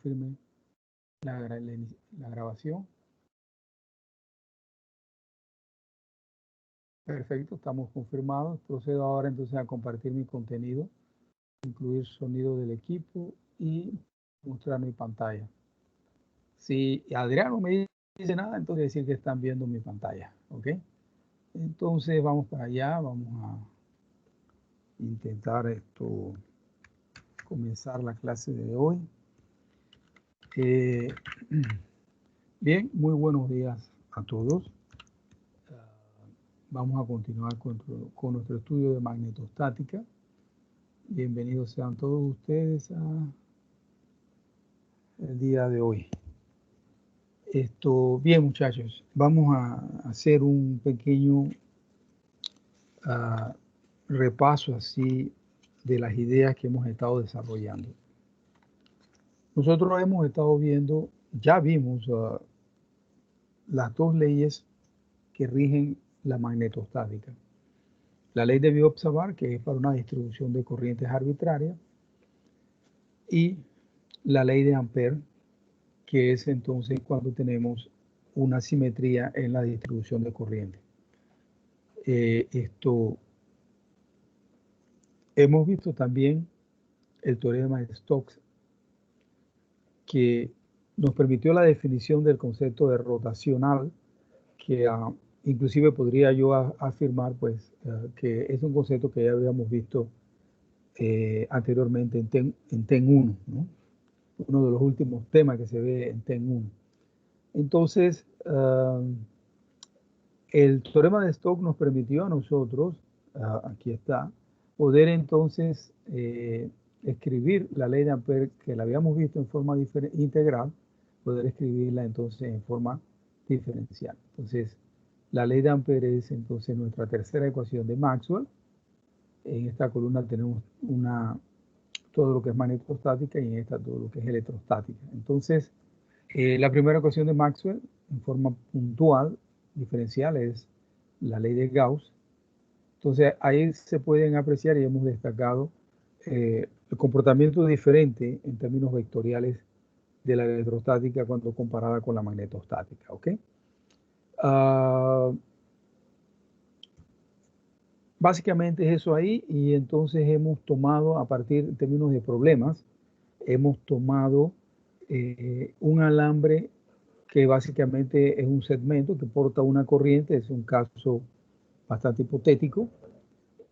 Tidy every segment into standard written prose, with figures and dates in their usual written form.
confirme la grabación. Perfecto, estamos confirmados. Procedo ahora entonces a compartir mi contenido, incluir sonido del equipo y mostrar mi pantalla. Si Adrián no me dice nada, entonces decir que están viendo mi pantalla, ¿ok? Entonces vamos para allá, vamos a intentar comenzar la clase de hoy. Bien, muy buenos días a todos. Vamos a continuar con nuestro estudio de magnetostática. Bienvenidos sean todos ustedes el día de hoy. Bien, muchachos, vamos a hacer un pequeño repaso así de las ideas que hemos estado desarrollando. Nosotros hemos estado viendo, ya vimos las dos leyes que rigen la magnetostática. La ley de Biot-Savart, que es para una distribución de corrientes arbitraria, y la ley de Ampère, que es entonces cuando tenemos una simetría en la distribución de corriente. Hemos visto también el teorema de Stokes, que nos permitió la definición del concepto de rotacional, que inclusive podría yo afirmar pues, que es un concepto que ya habíamos visto anteriormente en TEN 1, ¿no? Uno de los últimos temas que se ve en TEN 1. Entonces, el teorema de Stokes nos permitió a nosotros, aquí está, poder entonces escribir la ley de Ampère, que la habíamos visto en forma integral, poder escribirla entonces en forma diferencial. Entonces, la ley de Ampère es entonces nuestra tercera ecuación de Maxwell. En esta columna tenemos todo lo que es magnetostática y en esta todo lo que es electrostática. Entonces, la primera ecuación de Maxwell, en forma puntual, diferencial, es la ley de Gauss. Entonces, ahí se pueden apreciar y hemos destacado el comportamiento diferente en términos vectoriales de la electrostática cuando comparada con la magnetostática, ¿ok? Básicamente es eso ahí, y entonces hemos tomado, a partir en términos de problemas, hemos tomado un alambre que básicamente es un segmento que porta una corriente, es un caso bastante hipotético.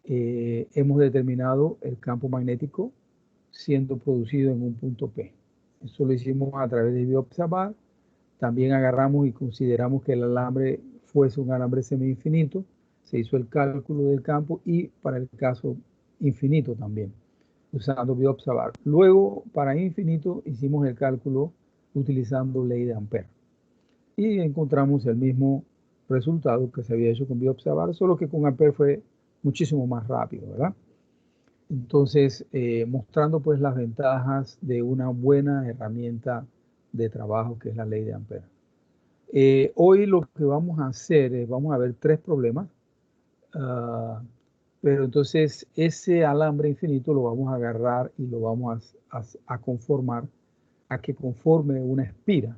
Hemos determinado el campo magnético siendo producido en un punto P. Eso lo hicimos a través de Biot-Savart. También agarramos y consideramos que el alambre fuese un alambre semi-infinito. Se hizo el cálculo del campo y para el caso infinito también, usando Biot-Savart. Luego, para infinito, hicimos el cálculo utilizando ley de Ampère. Y encontramos el mismo resultado que se había hecho con Biot-Savart, solo que con Ampère fue muchísimo más rápido, ¿verdad? Entonces, mostrando pues las ventajas de una buena herramienta de trabajo que es la ley de Ampère. Hoy lo que vamos a hacer es, vamos a ver tres problemas, pero entonces ese alambre infinito lo vamos a agarrar y lo vamos a conformar, a que conforme una espira.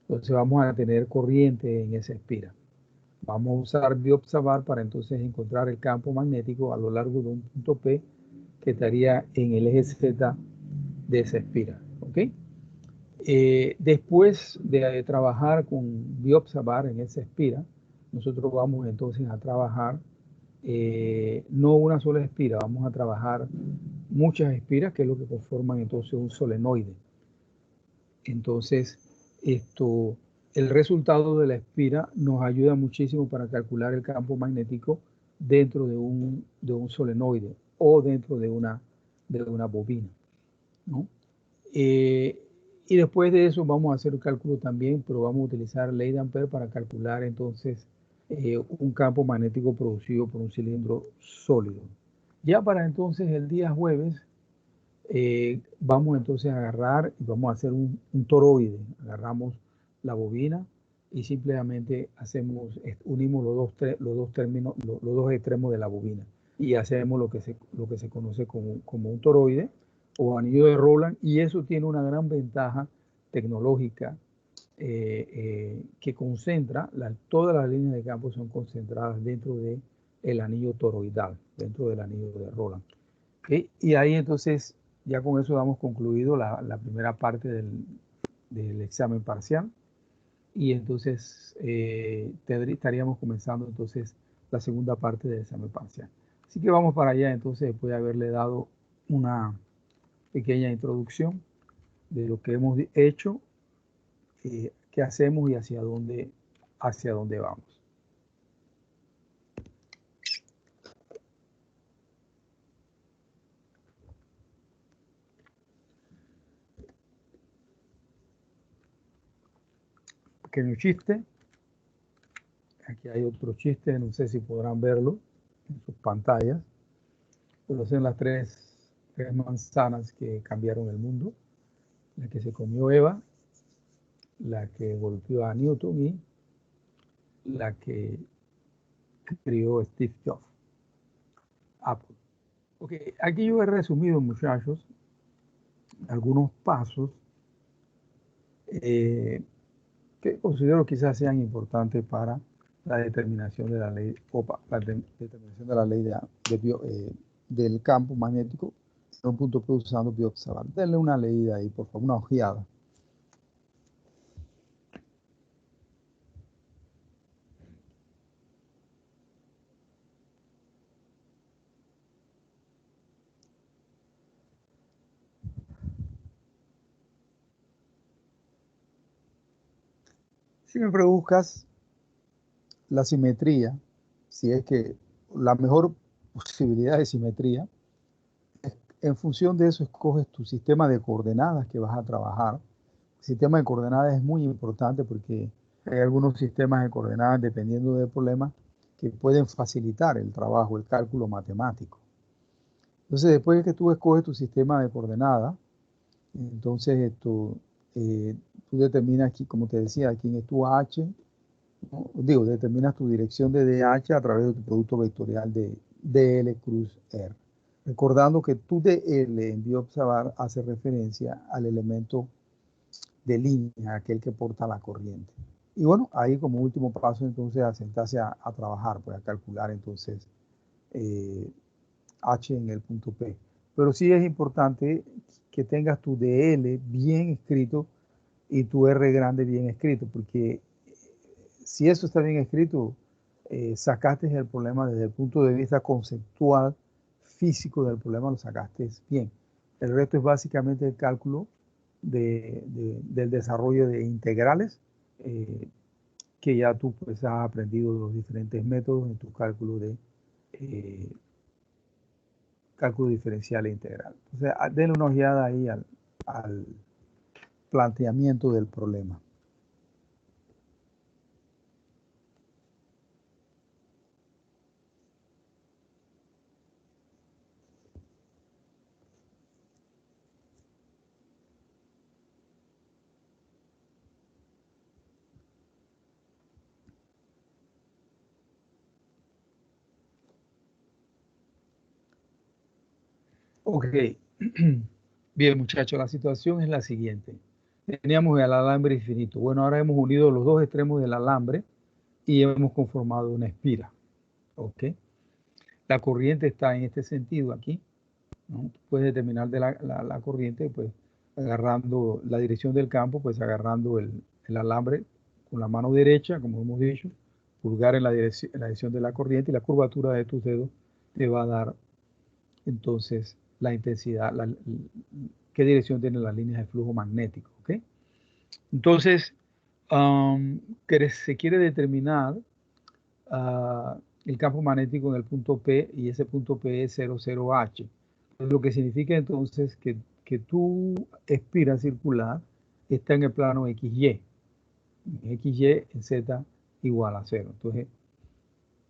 Entonces vamos a tener corriente en esa espira. Vamos a usar Biot-Savart para entonces encontrar el campo magnético a lo largo de un punto P que estaría en el eje Z de esa espira, ¿ok? Después de trabajar con Biot-Savart en esa espira, nosotros vamos entonces a trabajar no una sola espira, vamos a trabajar muchas espiras, que es lo que conforman entonces un solenoide. Entonces, el resultado de la espira nos ayuda muchísimo para calcular el campo magnético dentro de un solenoide o dentro de una bobina, ¿no? Y después de eso vamos a hacer un cálculo también, pero vamos a utilizar ley de Ampère para calcular entonces un campo magnético producido por un cilindro sólido. Ya para entonces el día jueves vamos entonces a agarrar y vamos a hacer un toroide. Agarramos la bobina y simplemente unimos los dos extremos de la bobina y hacemos lo que se conoce como un toroide, o anillo de Roland, y eso tiene una gran ventaja tecnológica que concentra, todas las líneas de campo son concentradas dentro del anillo toroidal, dentro del anillo de Roland. ¿Okay? Y ahí entonces, ya con eso damos concluido la primera parte del examen parcial, y entonces estaríamos comenzando entonces la segunda parte del examen parcial. Así que vamos para allá entonces, después de haberle dado una pequeña introducción de lo que hemos hecho, qué hacemos y hacia dónde vamos. Pequeño chiste. Aquí hay otro chiste, no sé si podrán verlo en sus pantallas, pero son las tres manzanas que cambiaron el mundo: la que se comió Eva, la que golpeó a Newton y la que crió Steve Jobs, Apple. Ok, aquí yo he resumido, muchachos, algunos pasos que considero quizás sean importantes para la determinación de la ley, determinación de la ley del campo magnético en un punto P usando bioobservador. Denle una leída ahí, por favor, una ojeada. Siempre buscas la simetría, si es que la mejor posibilidad de simetría. En función de eso, escoges tu sistema de coordenadas que vas a trabajar. El sistema de coordenadas es muy importante porque hay algunos sistemas de coordenadas, dependiendo del problema, que pueden facilitar el trabajo, el cálculo matemático. Entonces, después de que tú escoges tu sistema de coordenadas, entonces tú determinas aquí, como te decía, quién es tu H, ¿no? Digo, determinas tu dirección de DH a través de tu producto vectorial de DL cruz R. Recordando que tu DL en bioobservar hace referencia al elemento de línea, aquel que porta la corriente. Y bueno, ahí como último paso entonces a sentarse a trabajar, pues a calcular entonces H en el punto P. Pero sí es importante que tengas tu DL bien escrito y tu R grande bien escrito, porque si eso está bien escrito, sacaste el problema desde el punto de vista conceptual, físico del problema, lo sacaste bien. El resto es básicamente el cálculo del desarrollo de integrales, que ya tú pues has aprendido los diferentes métodos en tu cálculo de cálculo diferencial e integral. Entonces, denle una ojeada ahí al planteamiento del problema. Ok, bien muchachos, la situación es la siguiente. Teníamos el alambre infinito. Bueno, ahora hemos unido los dos extremos del alambre y hemos conformado una espira. Ok, la corriente está en este sentido aquí, ¿no? Puedes determinar de la corriente, pues agarrando la dirección del campo, pues agarrando el alambre con la mano derecha, como hemos dicho, pulgar en la dirección de la corriente, y la curvatura de tus dedos te va a dar entonces la intensidad, qué dirección tienen las líneas de flujo magnético. ¿Okay? Entonces, se quiere determinar el campo magnético en el punto P, y ese punto P es 00H. Lo que significa entonces que tu espira circular está en el plano XY. XY en Z igual a 0. Entonces,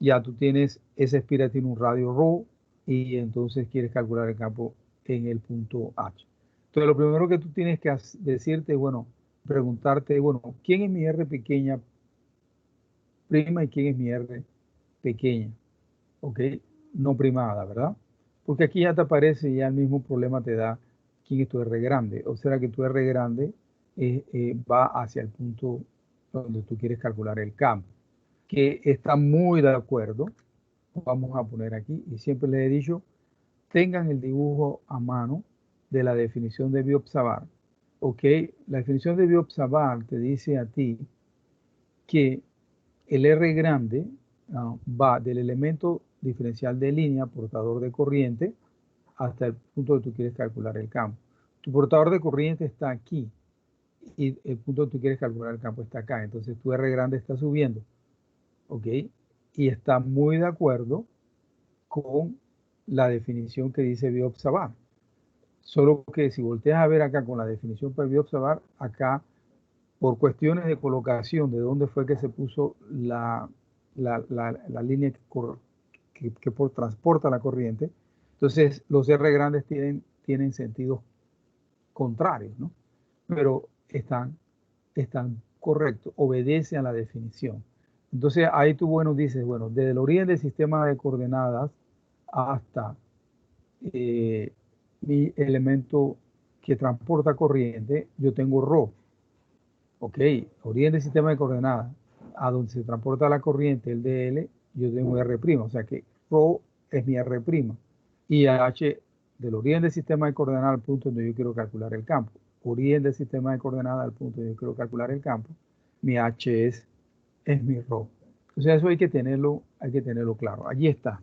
ya tú tienes, esa espira tiene un radio ρ, y entonces quieres calcular el campo en el punto H. Entonces, lo primero que tú tienes que decirte, bueno, preguntarte, bueno, ¿quién es mi R pequeña prima y quién es mi R pequeña? ¿Ok? No primada, ¿verdad? Porque aquí ya te aparece, ya el mismo problema te da quién es tu R grande. O sea que tu R grande va hacia el punto donde tú quieres calcular el campo, que está muy de acuerdo. Vamos a poner aquí, y siempre les he dicho, tengan el dibujo a mano de la definición de biobservar. Ok, la definición de biobservar te dice a ti que el R grande va del elemento diferencial de línea, portador de corriente, hasta el punto donde tú quieres calcular el campo. Tu portador de corriente está aquí y el punto donde tú quieres calcular el campo está acá. Entonces tu R grande está subiendo, ¿ok? Y está muy de acuerdo con la definición que dice biobservar. Solo que si volteas a ver acá con la definición para biobservar, acá por cuestiones de colocación, de dónde fue que se puso la línea que transporta la corriente, entonces los R grandes tienen sentidos contrarios, ¿no? Pero están correctos, obedecen a la definición. Entonces ahí tú, bueno, dices, bueno, desde el origen del sistema de coordenadas hasta mi elemento que transporta corriente, yo tengo ρ. Ok, origen del sistema de coordenadas a donde se transporta la corriente, el dl, yo tengo r', o sea que ρ es mi r'. Y h del origen del sistema de coordenadas al punto donde yo quiero calcular el campo. Origen del sistema de coordenadas al punto donde yo quiero calcular el campo, mi h es mi ρ. O sea, eso hay que tenerlo claro. Allí está.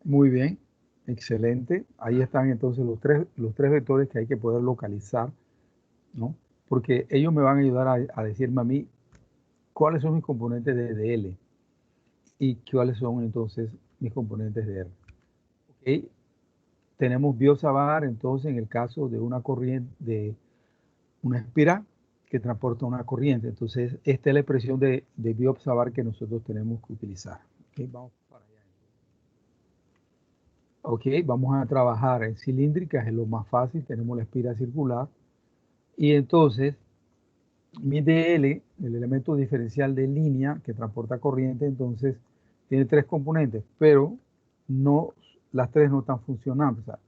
Muy bien, excelente. Ahí están entonces los tres vectores que hay que poder localizar, ¿no? Porque ellos me van a ayudar a decirme a mí cuáles son mis componentes de DL y cuáles son entonces mis componentes de R. ¿Okay? Tenemos biobservar entonces en el caso de una corriente, de una espiral que transporta una corriente. Entonces, esta es la expresión de biobservar que nosotros tenemos que utilizar. ¿Okay? Vamos para allá. Ok, vamos a trabajar en cilíndricas, es lo más fácil, tenemos la espiral circular. Y entonces, mi DL, el elemento diferencial de línea que transporta corriente, entonces tiene tres componentes, pero no, las tres no están funcionando, o sea,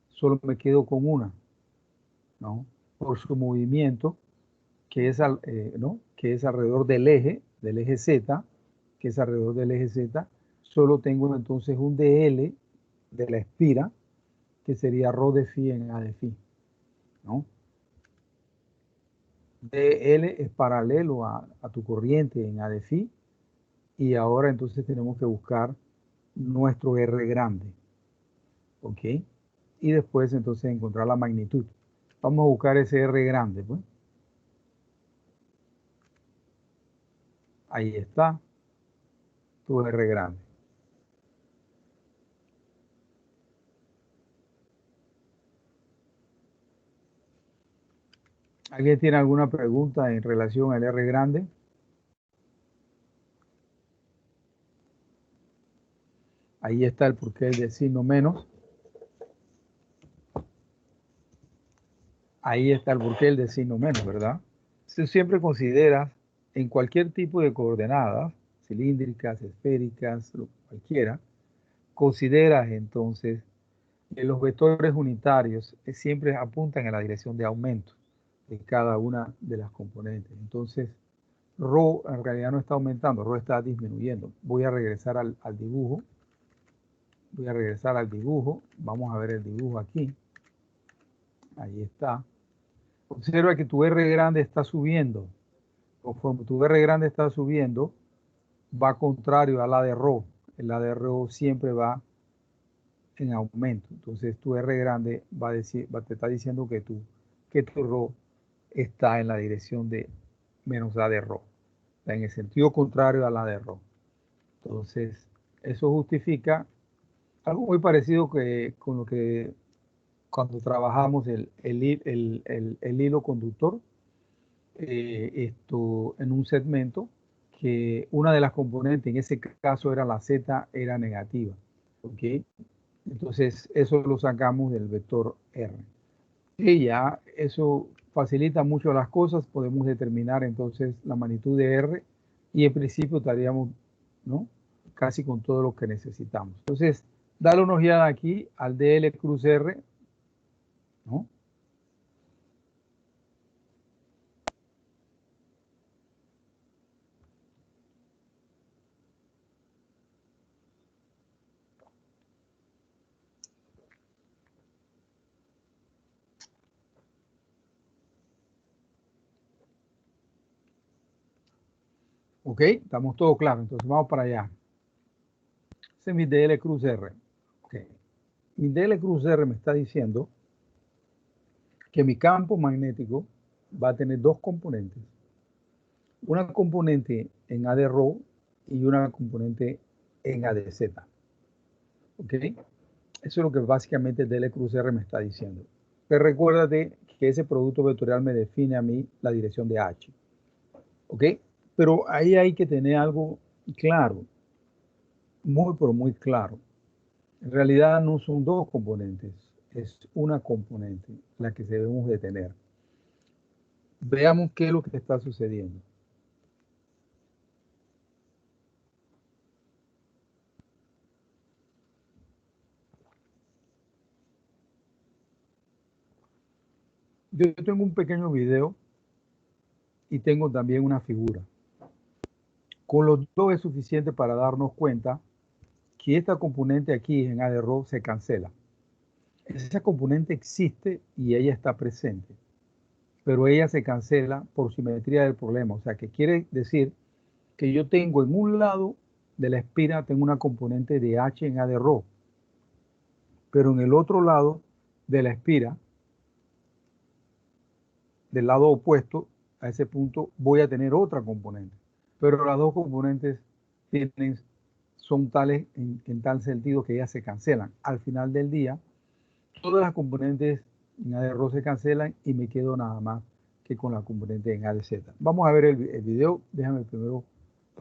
solo me quedo con una, ¿no? Por su movimiento, ¿no? Que es alrededor del eje Z, que es alrededor del eje Z, solo tengo entonces un DL de la espira, que sería ρ de phi en A de phi, ¿no? DL es paralelo a tu corriente en A de phi, y ahora entonces tenemos que buscar nuestro R grande, ¿ok? Y después entonces encontrar la magnitud. Vamos a buscar ese R grande, pues. Ahí está tu R grande. ¿Alguien tiene alguna pregunta en relación al R grande? Ahí está el porqué del signo menos. Ahí está el porqué del signo menos, ¿verdad? Si siempre consideras en cualquier tipo de coordenadas, cilíndricas, esféricas, cualquiera, consideras entonces que los vectores unitarios siempre apuntan en la dirección de aumento de cada una de las componentes. Entonces, ρ en realidad no está aumentando, ρ está disminuyendo. Voy a regresar al dibujo. Voy a regresar al dibujo. Vamos a ver el dibujo aquí. Ahí está. Observa que tu R grande está subiendo. Conforme tu R grande está subiendo, va contrario a la de ρ. La de ρ siempre va en aumento. Entonces tu R grande te está diciendo que tu ρ está en la dirección de menos A de ρ. Está en el sentido contrario a la de ρ. Entonces, eso justifica algo muy parecido con lo que cuando trabajamos el hilo conductor, esto en un segmento, que una de las componentes, en ese caso era la Z, era negativa. ¿Ok? Entonces, eso lo sacamos del vector R. Y ya eso facilita mucho las cosas. Podemos determinar entonces la magnitud de R y en principio estaríamos, ¿no?, casi con todo lo que necesitamos. Entonces, dale una ojeada aquí al DL cruz R, ¿no? Ok, estamos todos claros. Entonces vamos para allá. Ese es mi DL cruz R. Ok. Mi DL cruz R me está diciendo que mi campo magnético va a tener dos componentes. Una componente en A de ρ y una componente en A de z. ¿Ok? Eso es lo que básicamente DL cruz R me está diciendo. Pero recuérdate que ese producto vectorial me define a mí la dirección de H. ¿Ok? Pero ahí hay que tener algo claro, muy pero muy claro. En realidad no son dos componentes, es una componente la que debemos de tener. Veamos qué es lo que está sucediendo. Yo tengo un pequeño video y tengo también una figura. Con los dos es suficiente para darnos cuenta que esta componente aquí en A de ρ se cancela. Esa componente existe y ella está presente, pero ella se cancela por simetría del problema. O sea, que quiere decir que yo tengo en un lado de la espira, tengo una componente de H en A de ρ, pero en el otro lado de la espira, del lado opuesto a ese punto, voy a tener otra componente. Pero las dos componentes son tales en tal sentido que ellas se cancelan. Al final del día, todas las componentes en A de ρ se cancelan y me quedo nada más que con la componente en A de z. Vamos a ver el video. Déjame primero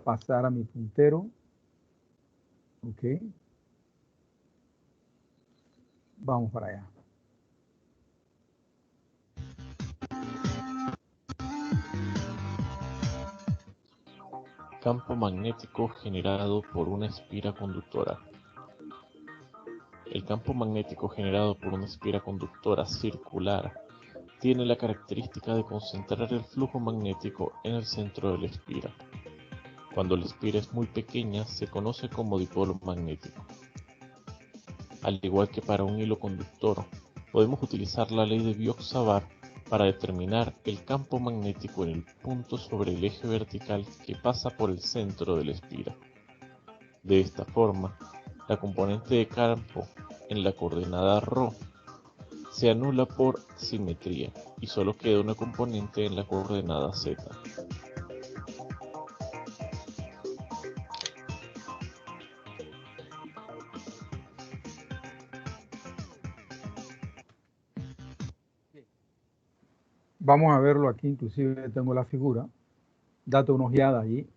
pasar a mi puntero. Ok. Vamos para allá. Campo magnético generado por una espira conductora. El campo magnético generado por una espira conductora circular tiene la característica de concentrar el flujo magnético en el centro de la espira. Cuando la espira es muy pequeña, se conoce como dipolo magnético. Al igual que para un hilo conductor, podemos utilizar la ley de Biot-Savart para determinar el campo magnético en el punto sobre el eje vertical que pasa por el centro de la espira. De esta forma, la componente de campo en la coordenada ρ se anula por simetría y solo queda una componente en la coordenada z. Vamos a verlo aquí, inclusive tengo la figura. Date una ojeada allí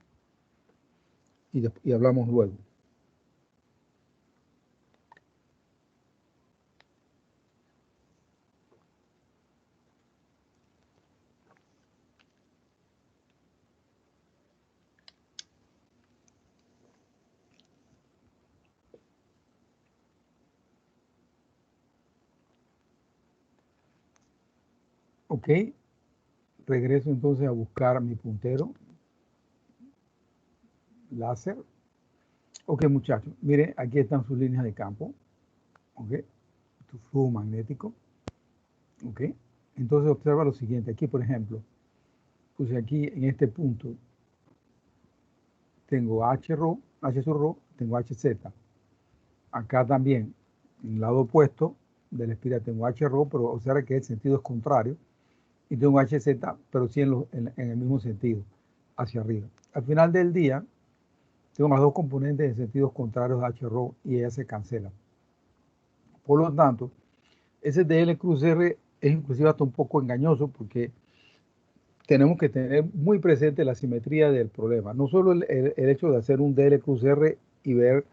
y hablamos luego. Ok, regreso entonces a buscar mi puntero láser. Ok, muchachos, miren, aquí están sus líneas de campo. Ok, tu flujo magnético. Ok, entonces observa lo siguiente. Aquí, por ejemplo, puse aquí en este punto, tengo H ρ, H sub ρ, tengo HZ. Acá también, en el lado opuesto de la espira tengo H ρ, pero observa que el sentido es contrario. Y tengo HZ, pero sí en el mismo sentido, hacia arriba. Al final del día, tengo las dos componentes en sentidos contrarios de H ρ y ellas se cancelan. Por lo tanto, ese DL cruz R es inclusive hasta un poco engañoso porque tenemos que tener muy presente la simetría del problema. No solo el hecho de hacer un DL cruz R y ver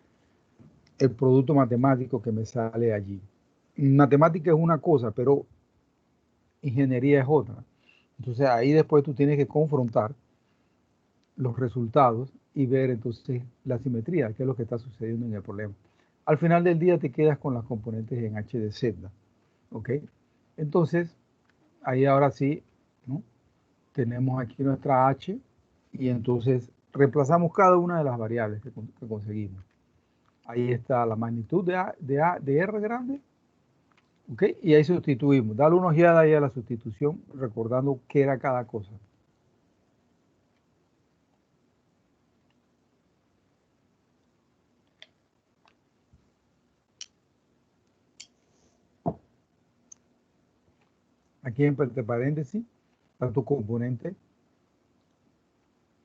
el producto matemático que me sale allí. Matemática es una cosa, pero ingeniería es otra. Entonces ahí después tú tienes que confrontar los resultados y ver entonces la simetría, qué es lo que está sucediendo en el problema. Al final del día te quedas con las componentes en H de Z, ¿ok? Entonces, ahí ahora sí, ¿no? Tenemos aquí nuestra H y entonces reemplazamos cada una de las variables que conseguimos. Ahí está la magnitud de R grande, ¿ok? Y ahí sustituimos. Dale una ojeada ahí a la sustitución, recordando qué era cada cosa. Aquí entre paréntesis está tu componente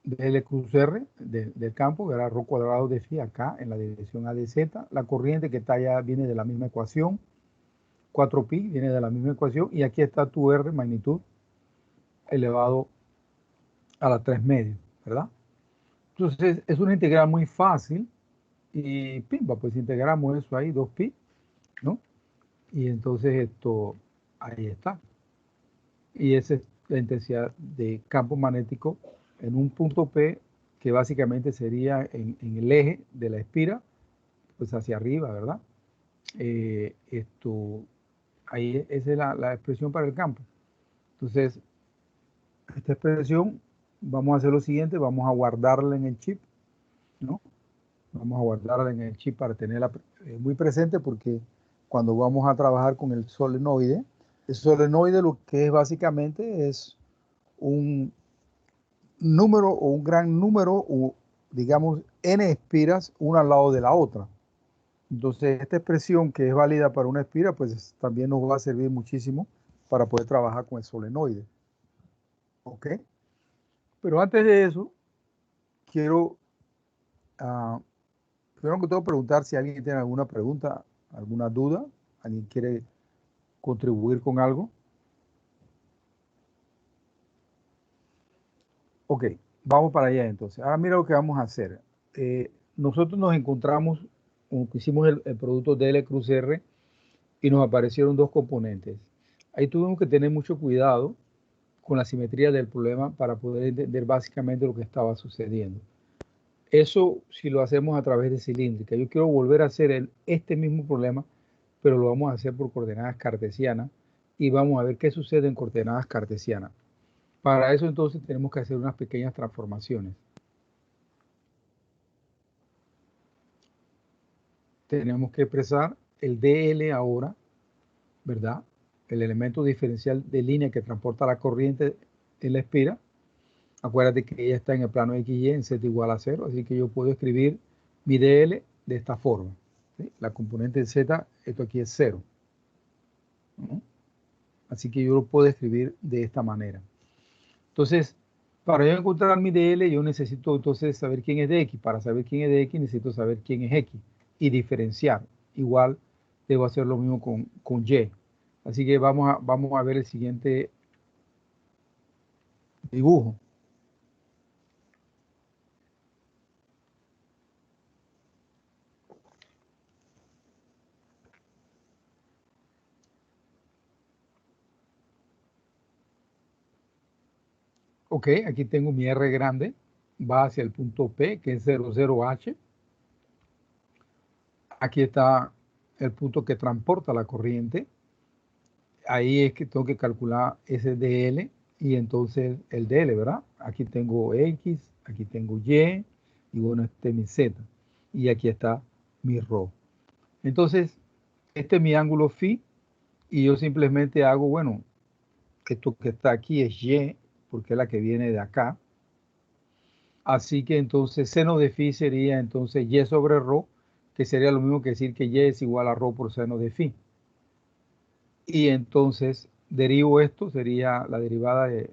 de L cruz R del campo, que era ρ cuadrado de phi acá en la dirección A de Z. La corriente que está allá viene de la misma ecuación. 4pi viene de la misma ecuación. Y aquí está tu R, magnitud, elevado a la 3 medios, ¿verdad? Entonces es una integral muy fácil. Y pimba, pues integramos eso ahí, 2pi, ¿no? Y entonces esto, ahí está. Y esa es la intensidad de campo magnético en un punto P que básicamente sería en el eje de la espira, pues hacia arriba, ¿verdad? Ahí esa es la expresión para el campo. Entonces, esta expresión, vamos a hacer lo siguiente, vamos a guardarla en el chip, ¿no? Vamos a guardarla en el chip para tenerla muy presente porque cuando vamos a trabajar con el solenoide lo que es básicamente es un número o un gran número, o digamos n espiras, una al lado de la otra. Entonces, esta expresión que es válida para una espira, pues también nos va a servir muchísimo para poder trabajar con el solenoide. ¿Ok? Pero antes de eso, quiero, primero que todo, preguntar si alguien tiene alguna pregunta, alguna duda, alguien quiere contribuir con algo. Ok, vamos para allá entonces. Ahora mira lo que vamos a hacer. Nosotros nos encontramos, hicimos el producto DL cruz R y nos aparecieron dos componentes. Ahí tuvimos que tener mucho cuidado con la simetría del problema para poder entender básicamente lo que estaba sucediendo. Eso si lo hacemos a través de cilíndrica. Yo quiero volver a hacer este mismo problema, pero lo vamos a hacer por coordenadas cartesianas y vamos a ver qué sucede en coordenadas cartesianas. Para eso entonces tenemos que hacer unas pequeñas transformaciones. Tenemos que expresar el DL ahora, ¿verdad? El elemento diferencial de línea que transporta la corriente en la espira. Acuérdate que ella está en el plano XY en Z igual a 0, así que yo puedo escribir mi DL de esta forma. ¿Sí? La componente de Z, esto aquí es 0. ¿No? Así que yo lo puedo escribir de esta manera. Entonces, para yo encontrar mi DL, yo necesito entonces saber quién es de X. Para saber quién es de X, necesito saber quién es X y diferenciar. Igual debo hacer lo mismo con Y. Así que vamos a ver el siguiente dibujo. Ok, aquí tengo mi R grande, va hacia el punto P, que es 00H. Aquí está el punto que transporta la corriente. Ahí es que tengo que calcular ese DL y entonces el DL, ¿verdad? Aquí tengo X, aquí tengo Y, y bueno, este es mi Z. Y aquí está mi ρ. Entonces, este es mi ángulo phi y yo simplemente hago, bueno, esto que está aquí es Y, porque es la que viene de acá. Así que entonces seno de phi sería entonces Y sobre ρ, que sería lo mismo que decir que Y es igual a ρ por seno de phi. Y entonces derivo esto, sería la derivada de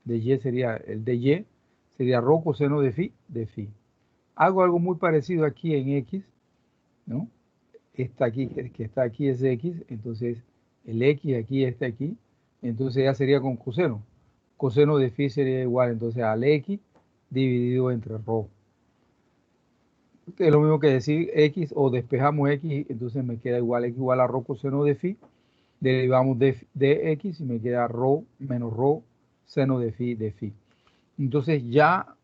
Y, sería el de Y, sería ρ coseno de phi. Hago algo muy parecido aquí en X, ¿no? Esta aquí, que está aquí es X, entonces el X aquí, este aquí, entonces ya sería con coseno. Coseno de phi sería igual entonces al X dividido entre ρ. Es lo mismo que decir X o despejamos X, entonces me queda igual X igual a rho coseno de phi. Derivamos de X y me queda rho menos rho seno de phi. Entonces ya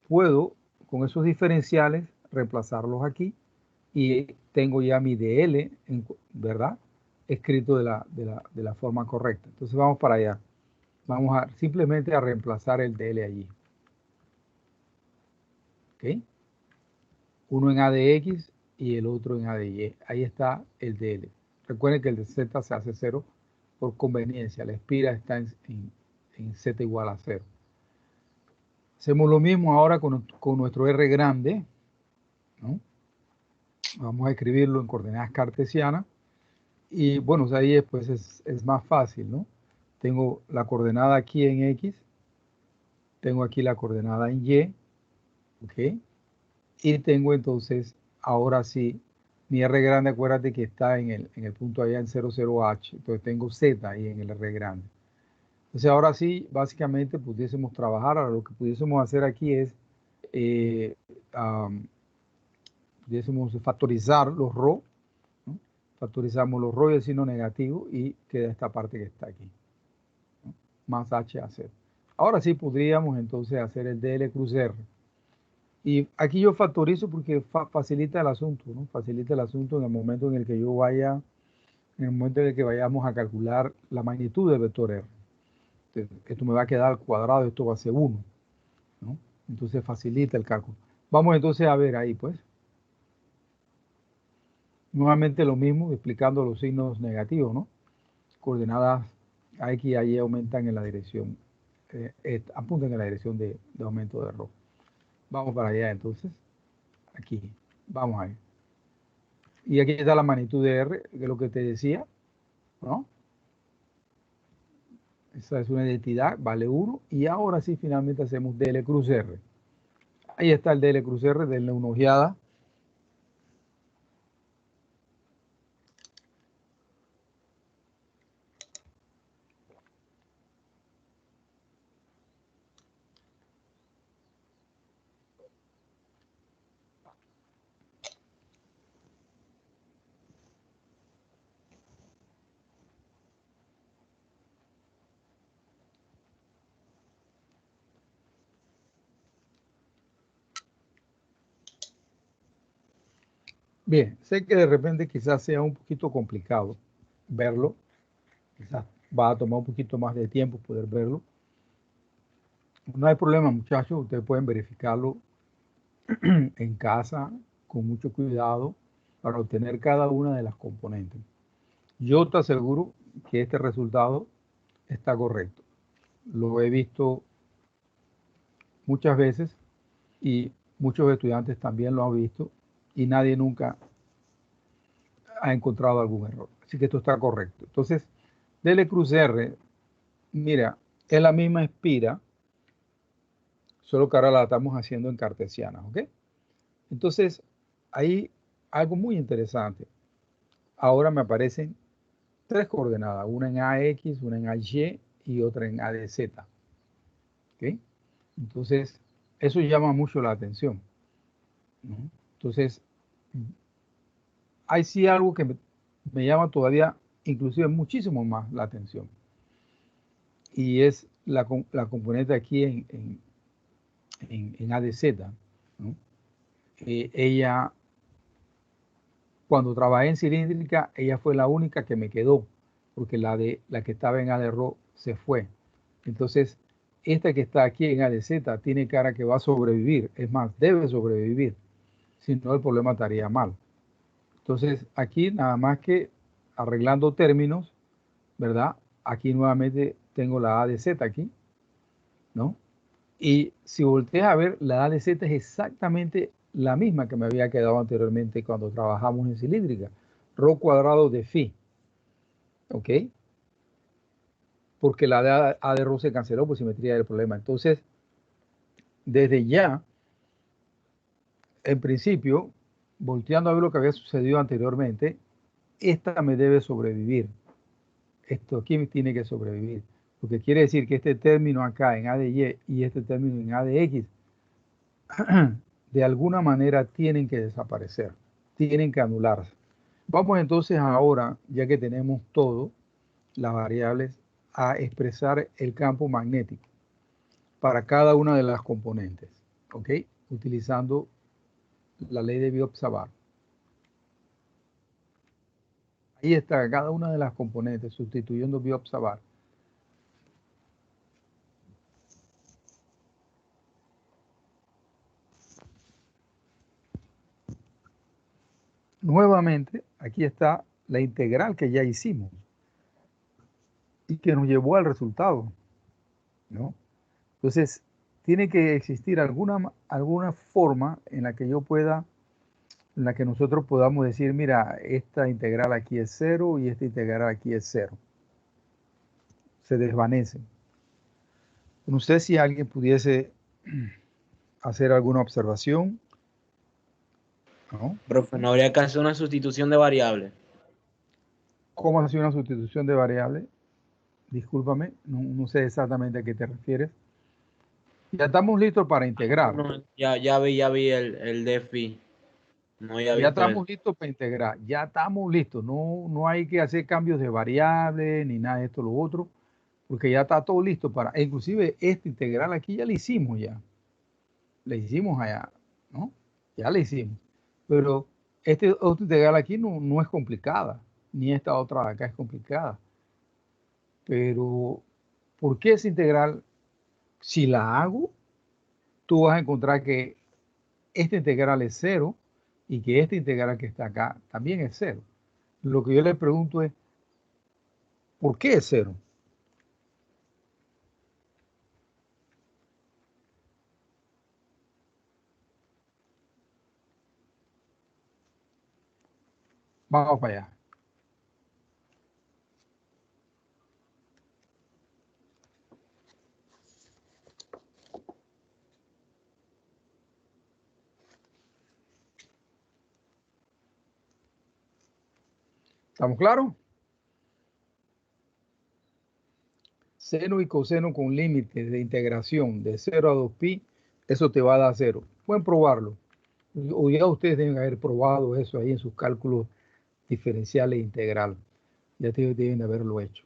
puedo con esos diferenciales reemplazarlos aquí y tengo ya mi dl, ¿verdad? Escrito de la forma correcta. Entonces vamos para allá. Vamos a simplemente a reemplazar el dl allí. ¿Ok? Uno en a de x y el otro en a de y. Ahí está el dl. Recuerden que el de z se hace 0 por conveniencia. La espira está en z igual a 0. Hacemos lo mismo ahora con nuestro r grande, ¿no? Vamos a escribirlo en coordenadas cartesianas. Y bueno, ahí después es más fácil, ¿no? Tengo la coordenada aquí en X, tengo aquí la coordenada en Y, ¿ok? Y tengo entonces, ahora sí, mi R grande, acuérdate que está en el punto allá en 00H, entonces tengo Z ahí en el R grande. Entonces ahora sí, básicamente pudiésemos trabajar, ahora lo que pudiésemos hacer aquí es, pudiésemos factorizar los ρ, ¿no? Factorizamos los ρ y el signo negativo y queda esta parte que está aquí, ¿no? Más h a 0. Ahora sí podríamos entonces hacer el dl cruz r. Y aquí yo factorizo porque facilita el asunto, ¿no? Facilita el asunto en el momento en el que yo vaya, en el momento en el que vayamos a calcular la magnitud del vector r. Entonces, esto me va a quedar al cuadrado, esto va a ser 1, ¿no? Entonces facilita el cálculo. Vamos entonces a ver ahí, pues. Nuevamente lo mismo, explicando los signos negativos, ¿no? Coordenadas a x y a y aumentan en la dirección, apuntan en la dirección de aumento de ρ. Vamos para allá entonces. Aquí, vamos ahí. Y aquí está la magnitud de R, que es lo que te decía, ¿no? Esa es una identidad, vale 1. Y ahora sí, finalmente hacemos dl cruz R. Ahí está el dl cruz R, denle una ojeada. Bien, sé que de repente quizás sea un poquito complicado verlo. Quizás va a tomar un poquito más de tiempo poder verlo. No hay problema, muchachos. Ustedes pueden verificarlo en casa con mucho cuidado para obtener cada una de las componentes. Yo te aseguro que este resultado está correcto. Lo he visto muchas veces y muchos estudiantes también lo han visto y nadie nunca ha encontrado algún error. Así que esto está correcto. Entonces, dl cruz R, mira, es la misma espira, solo que ahora la estamos haciendo en cartesiana, ¿ok? Entonces, hay algo muy interesante. Ahora me aparecen tres coordenadas, una en AX, una en AY y otra en ADZ. ¿Ok? Entonces, eso llama mucho la atención, ¿no? Entonces, hay sí algo que me llama todavía, inclusive muchísimo más la atención. Y es la componente aquí en ADZ, ¿no? Ella, cuando trabajé en cilíndrica, ella fue la única que me quedó, porque la que estaba en A de Rho se fue. Entonces, esta que está aquí en ADZ tiene cara que va a sobrevivir, es más, debe sobrevivir, si no el problema estaría mal. Entonces, aquí nada más que arreglando términos, ¿verdad? Aquí nuevamente tengo la ADZ aquí, ¿no? Y si volteas a ver, la ADZ es exactamente la misma que me había quedado anteriormente cuando trabajamos en cilíndrica. Rho cuadrado de phi, ¿ok? Porque la de A de Rho se canceló por simetría del problema. Entonces, desde ya, en principio, volteando a ver lo que había sucedido anteriormente, esta me debe sobrevivir. Esto aquí me tiene que sobrevivir. Lo que quiere decir que este término acá en A de Y y este término en A de X de alguna manera tienen que desaparecer, tienen que anularse. Vamos entonces ahora, ya que tenemos todo, las variables, a expresar el campo magnético para cada una de las componentes, ¿ok? Utilizando la ley de Biot-Savart. Ahí está cada una de las componentes, sustituyendo Biot-Savart. Nuevamente, aquí está la integral que ya hicimos y que nos llevó al resultado, ¿no? Entonces, tiene que existir alguna forma en la que yo pueda, en la que nosotros podamos decir, mira, esta integral aquí es 0 y esta integral aquí es 0. Se desvanece. No sé si alguien pudiese hacer alguna observación, ¿no? Profe, no habría que hacer una sustitución de variable. ¿Cómo hacer una sustitución de variable? Discúlpame, no sé exactamente a qué te refieres. Ya estamos listos para integrar. No, ya vi el DFI. No había Ya visto estamos eso. listos para integrar. Ya estamos listos. No hay que hacer cambios de variable ni nada de esto, lo otro, porque ya está todo listo para. Inclusive esta integral aquí ya la hicimos ya. La hicimos allá, ¿no? Ya la hicimos. Pero esta otra integral aquí no es complicada, ni esta otra de acá es complicada. Pero, ¿por qué esa integral? Si la hago, tú vas a encontrar que esta integral es 0 y que esta integral que está acá también es 0. Lo que yo le pregunto es, ¿por qué es 0? Vamos para allá. ¿Estamos claros? Seno y coseno con límites de integración de 0 a 2pi, eso te va a dar 0. Pueden probarlo. O ya ustedes deben haber probado eso ahí en sus cálculos diferenciales e integral. Ya deben de haberlo hecho.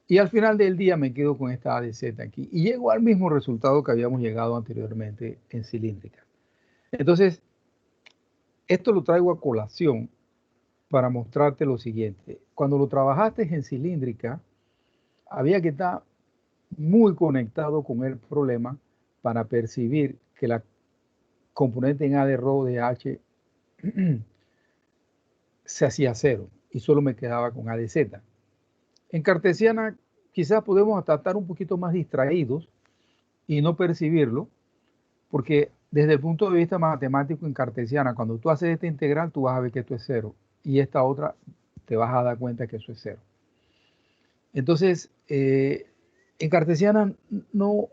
Y al final del día me quedo con esta A de Z aquí. Y llego al mismo resultado que habíamos llegado anteriormente en cilíndrica. Entonces, esto lo traigo a colación para mostrarte lo siguiente. Cuando lo trabajaste en cilíndrica, había que estar muy conectado con el problema para percibir que la componente en A de ρ de H se hacía 0 y solo me quedaba con A de Z. En cartesiana quizás podemos hasta estar un poquito más distraídos y no percibirlo, porque desde el punto de vista matemático en cartesiana, cuando tú haces esta integral, tú vas a ver que esto es 0 y esta otra te vas a dar cuenta que eso es 0. Entonces, en cartesiana no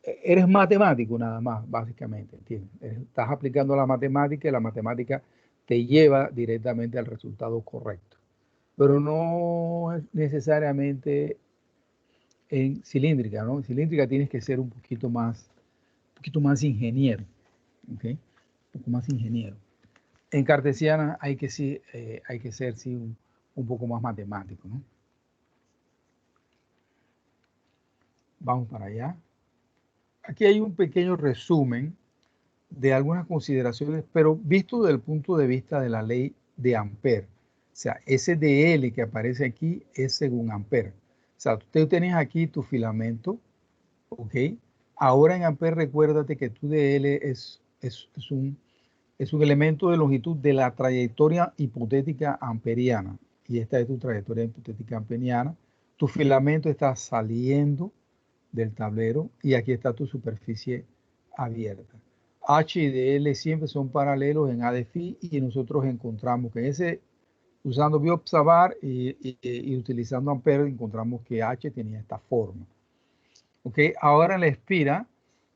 eres matemático nada más, básicamente, ¿entiendes? Estás aplicando la matemática y la matemática te lleva directamente al resultado correcto. Pero no es necesariamente en cilíndrica, ¿no? En cilíndrica tienes que ser un poquito más ingeniero, ¿ok? Un poco más ingeniero. En cartesiana hay que ser sí, un poco más matemático, ¿no? Vamos para allá. Aquí hay un pequeño resumen de algunas consideraciones, pero visto desde el punto de vista de la ley de Ampère. O sea, ese dl que aparece aquí es según Ampère. O sea, tú tienes aquí tu filamento, ¿ok? Ahora en Ampère recuérdate que tu dl es un elemento de longitud de la trayectoria hipotética amperiana. Y esta es tu trayectoria hipotética amperiana. Tu filamento está saliendo del tablero y aquí está tu superficie abierta. H y DL siempre son paralelos en A de phi y nosotros encontramos que usando Biot-Savart y utilizando Ampère, encontramos que H tenía esta forma. ¿Ok? Ahora en la espira,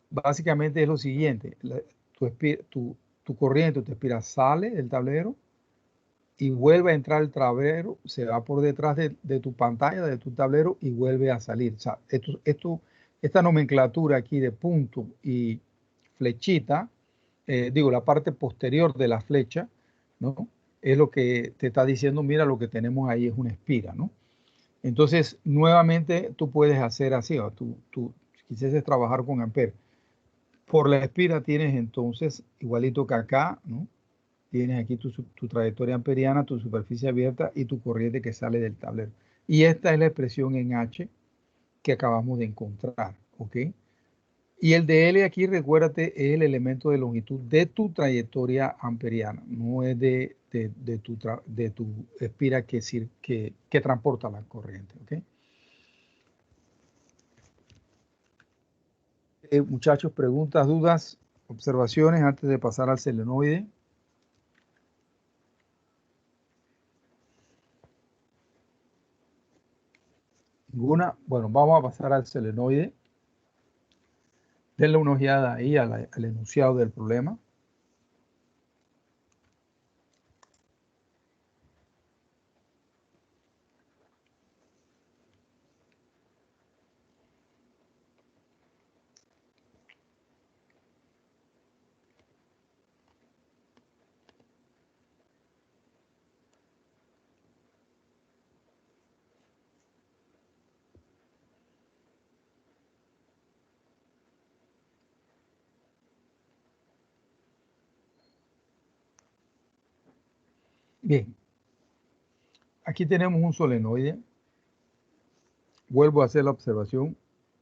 básicamente es lo siguiente. Tu corriente, tu espira sale del tablero y vuelve a entrar al tablero, se va por detrás de tu pantalla, de tu tablero y vuelve a salir. O sea, esta nomenclatura aquí de punto y flechita, digo, la parte posterior de la flecha, ¿no? Es lo que te está diciendo, mira, lo que tenemos ahí es una espira, ¿no? Entonces, nuevamente, tú puedes hacer así, o tú quisieses trabajar con amper. Por la espira tienes entonces, igualito que acá, ¿no? Tienes aquí tu trayectoria amperiana, tu superficie abierta y tu corriente que sale del tablero. Y esta es la expresión en H que acabamos de encontrar, ¿ok? Y el de L aquí, recuérdate, es el elemento de longitud de tu trayectoria amperiana, no es de tu espira que transporta la corriente, ¿ok? Muchachos, preguntas, dudas, observaciones antes de pasar al solenoide. ¿Ninguna? Bueno, vamos a pasar al solenoide. Denle una ojeada ahí al enunciado del problema. Bien, aquí tenemos un solenoide. Vuelvo a hacer la observación.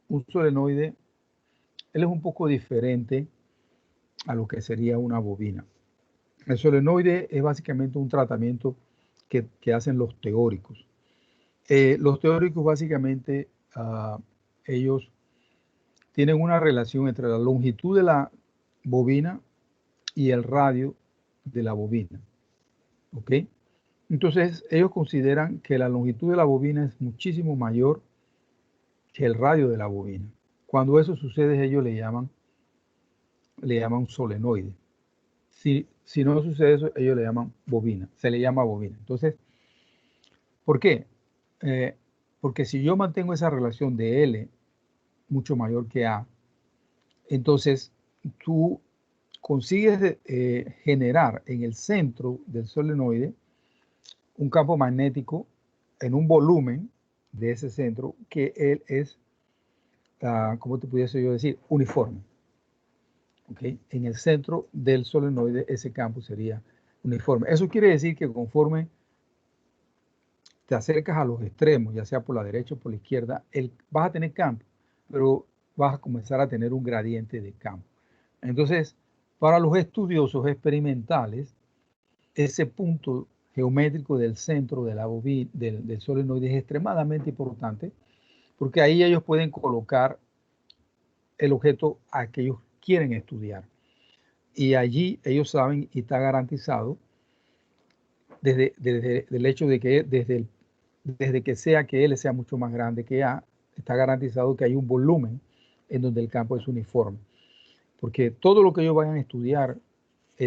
Un solenoide, él es un poco diferente a lo que sería una bobina. El solenoide es básicamente un tratamiento que hacen los teóricos. Los teóricos básicamente, ellos tienen una relación entre la longitud de la bobina y el radio de la bobina. ¿Ok? Entonces, ellos consideran que la longitud de la bobina es muchísimo mayor que el radio de la bobina. Cuando eso sucede, ellos le llaman solenoide. Si no sucede eso, ellos le llaman bobina. Se le llama bobina. Entonces, ¿por qué? Porque si yo mantengo esa relación de L mucho mayor que A, entonces tú consigues generar en el centro del solenoide un campo magnético en un volumen de ese centro que él es, ¿cómo te pudiese yo decir? Uniforme. ¿Okay? En el centro del solenoide ese campo sería uniforme. Eso quiere decir que conforme te acercas a los extremos, ya sea por la derecha o por la izquierda, vas a tener campo, pero vas a comenzar a tener un gradiente de campo. Entonces, para los estudiosos experimentales, ese punto geométrico del centro de la bobina, del solenoide es extremadamente importante, porque ahí ellos pueden colocar el objeto a que ellos quieren estudiar. Y allí ellos saben y está garantizado desde el hecho de que desde que sea que L sea mucho más grande que A, está garantizado que hay un volumen en donde el campo es uniforme. Porque todo lo que ellos vayan a estudiar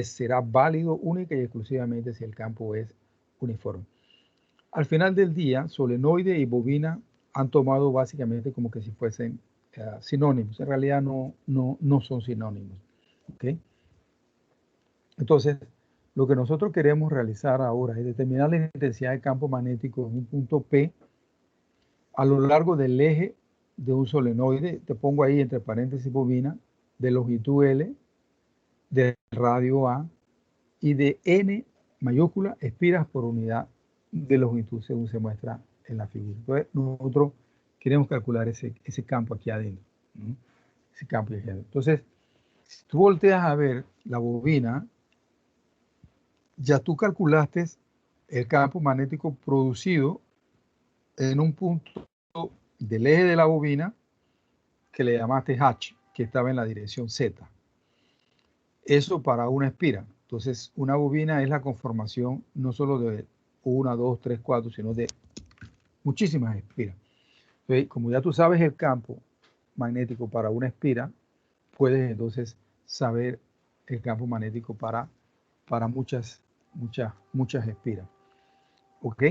será válido única y exclusivamente si el campo es uniforme. Al final del día, solenoide y bobina han tomado básicamente como que si fuesen sinónimos. En realidad no son sinónimos. ¿Okay? Entonces, lo que nosotros queremos realizar ahora es determinar la intensidad de campo magnético en un punto P a lo largo del eje de un solenoide. Te pongo ahí entre paréntesis bobina, de longitud L, de radio A y de N mayúscula espiras por unidad de longitud, según se muestra en la figura. Entonces, nosotros queremos calcular ese campo aquí adentro. ¿No? Ese campo aquí adentro. Entonces, si tú volteas a ver la bobina, ya tú calculaste el campo magnético producido en un punto del eje de la bobina que le llamaste H, que estaba en la dirección Z. Eso para una espira. Entonces, una bobina es la conformación no solo de 1, 2, 3, 4, sino de muchísimas espiras. Entonces, como ya tú sabes el campo magnético para una espira, puedes entonces saber el campo magnético para muchas espiras. ¿Ok?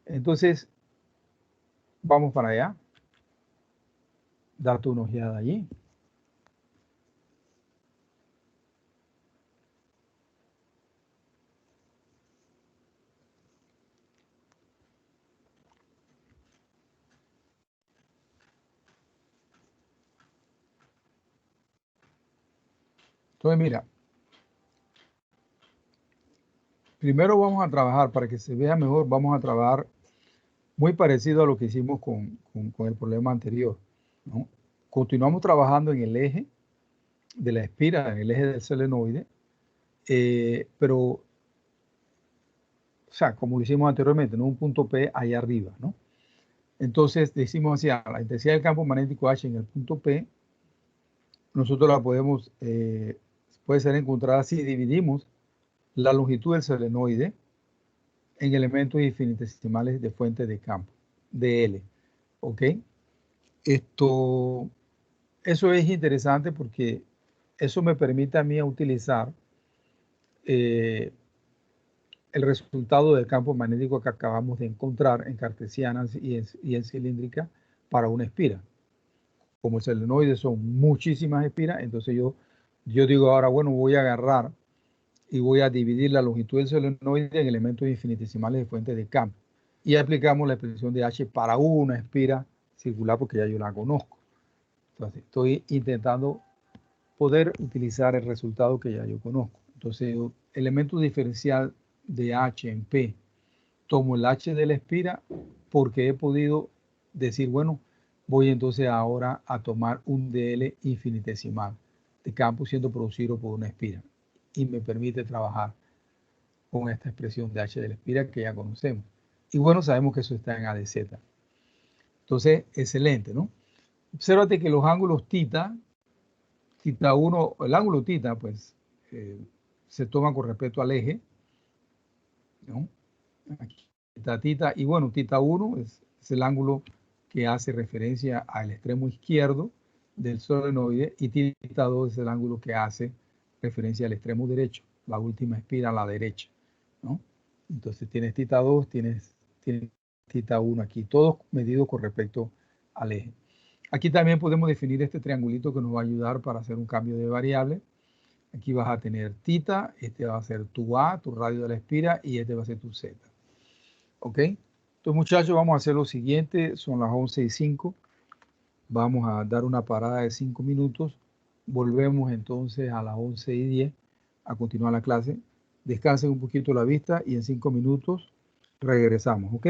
Entonces, vamos para allá. Date una ojeada allí. Entonces, mira, primero vamos a trabajar, para que se vea mejor, vamos a trabajar muy parecido a lo que hicimos con el problema anterior, ¿no? Continuamos trabajando en el eje de la espira, en el eje del solenoide, pero, o sea, como lo hicimos anteriormente, ¿no? Un punto P allá arriba, ¿no? Entonces, decimos así, la intensidad del campo magnético H en el punto P, nosotros la podemos, puede ser encontrada si dividimos la longitud del solenoide en elementos infinitesimales de fuente de campo, dl, ¿ok? Eso es interesante porque eso me permite a mí utilizar eh, el resultado del campo magnético que acabamos de encontrar en cartesianas y en cilíndrica para una espira. Como el solenoide son muchísimas espiras, entonces yo digo ahora, bueno, voy a agarrar y voy a dividir la longitud del solenoide en elementos infinitesimales de fuente de campo. Y aplicamos la expresión de H para una espira circular porque ya yo la conozco. Entonces, estoy intentando poder utilizar el resultado que ya yo conozco. Entonces, elemento diferencial de H en P, tomo el H de la espira porque he podido decir, bueno, voy entonces ahora a tomar un dl infinitesimal de campo siendo producido por una espira y me permite trabajar con esta expresión de H de la espira que ya conocemos. Y bueno, sabemos que eso está en A de Z. Entonces, excelente, ¿no? Obsérvate que los ángulos tita 1, el ángulo tita, pues, se toma con respecto al eje, ¿no? Aquí está tita, y bueno, tita 1 es el ángulo que hace referencia al extremo izquierdo del solenoide, y tita 2 es el ángulo que hace referencia al extremo derecho, la última espira a la derecha, ¿no? Entonces tienes tita 2, tienes tita 1 aquí, todos medidos con respecto al eje. Aquí también podemos definir este triangulito que nos va a ayudar para hacer un cambio de variable. Aquí vas a tener tita, este va a ser tu A, tu radio de la espira, y este va a ser tu Z. ¿Ok? Entonces, muchachos, vamos a hacer lo siguiente. Son las 11:05. Vamos a dar una parada de 5 minutos. Volvemos entonces a las 11:10 a continuar la clase. Descansen un poquito la vista y en 5 minutos regresamos. ¿Ok?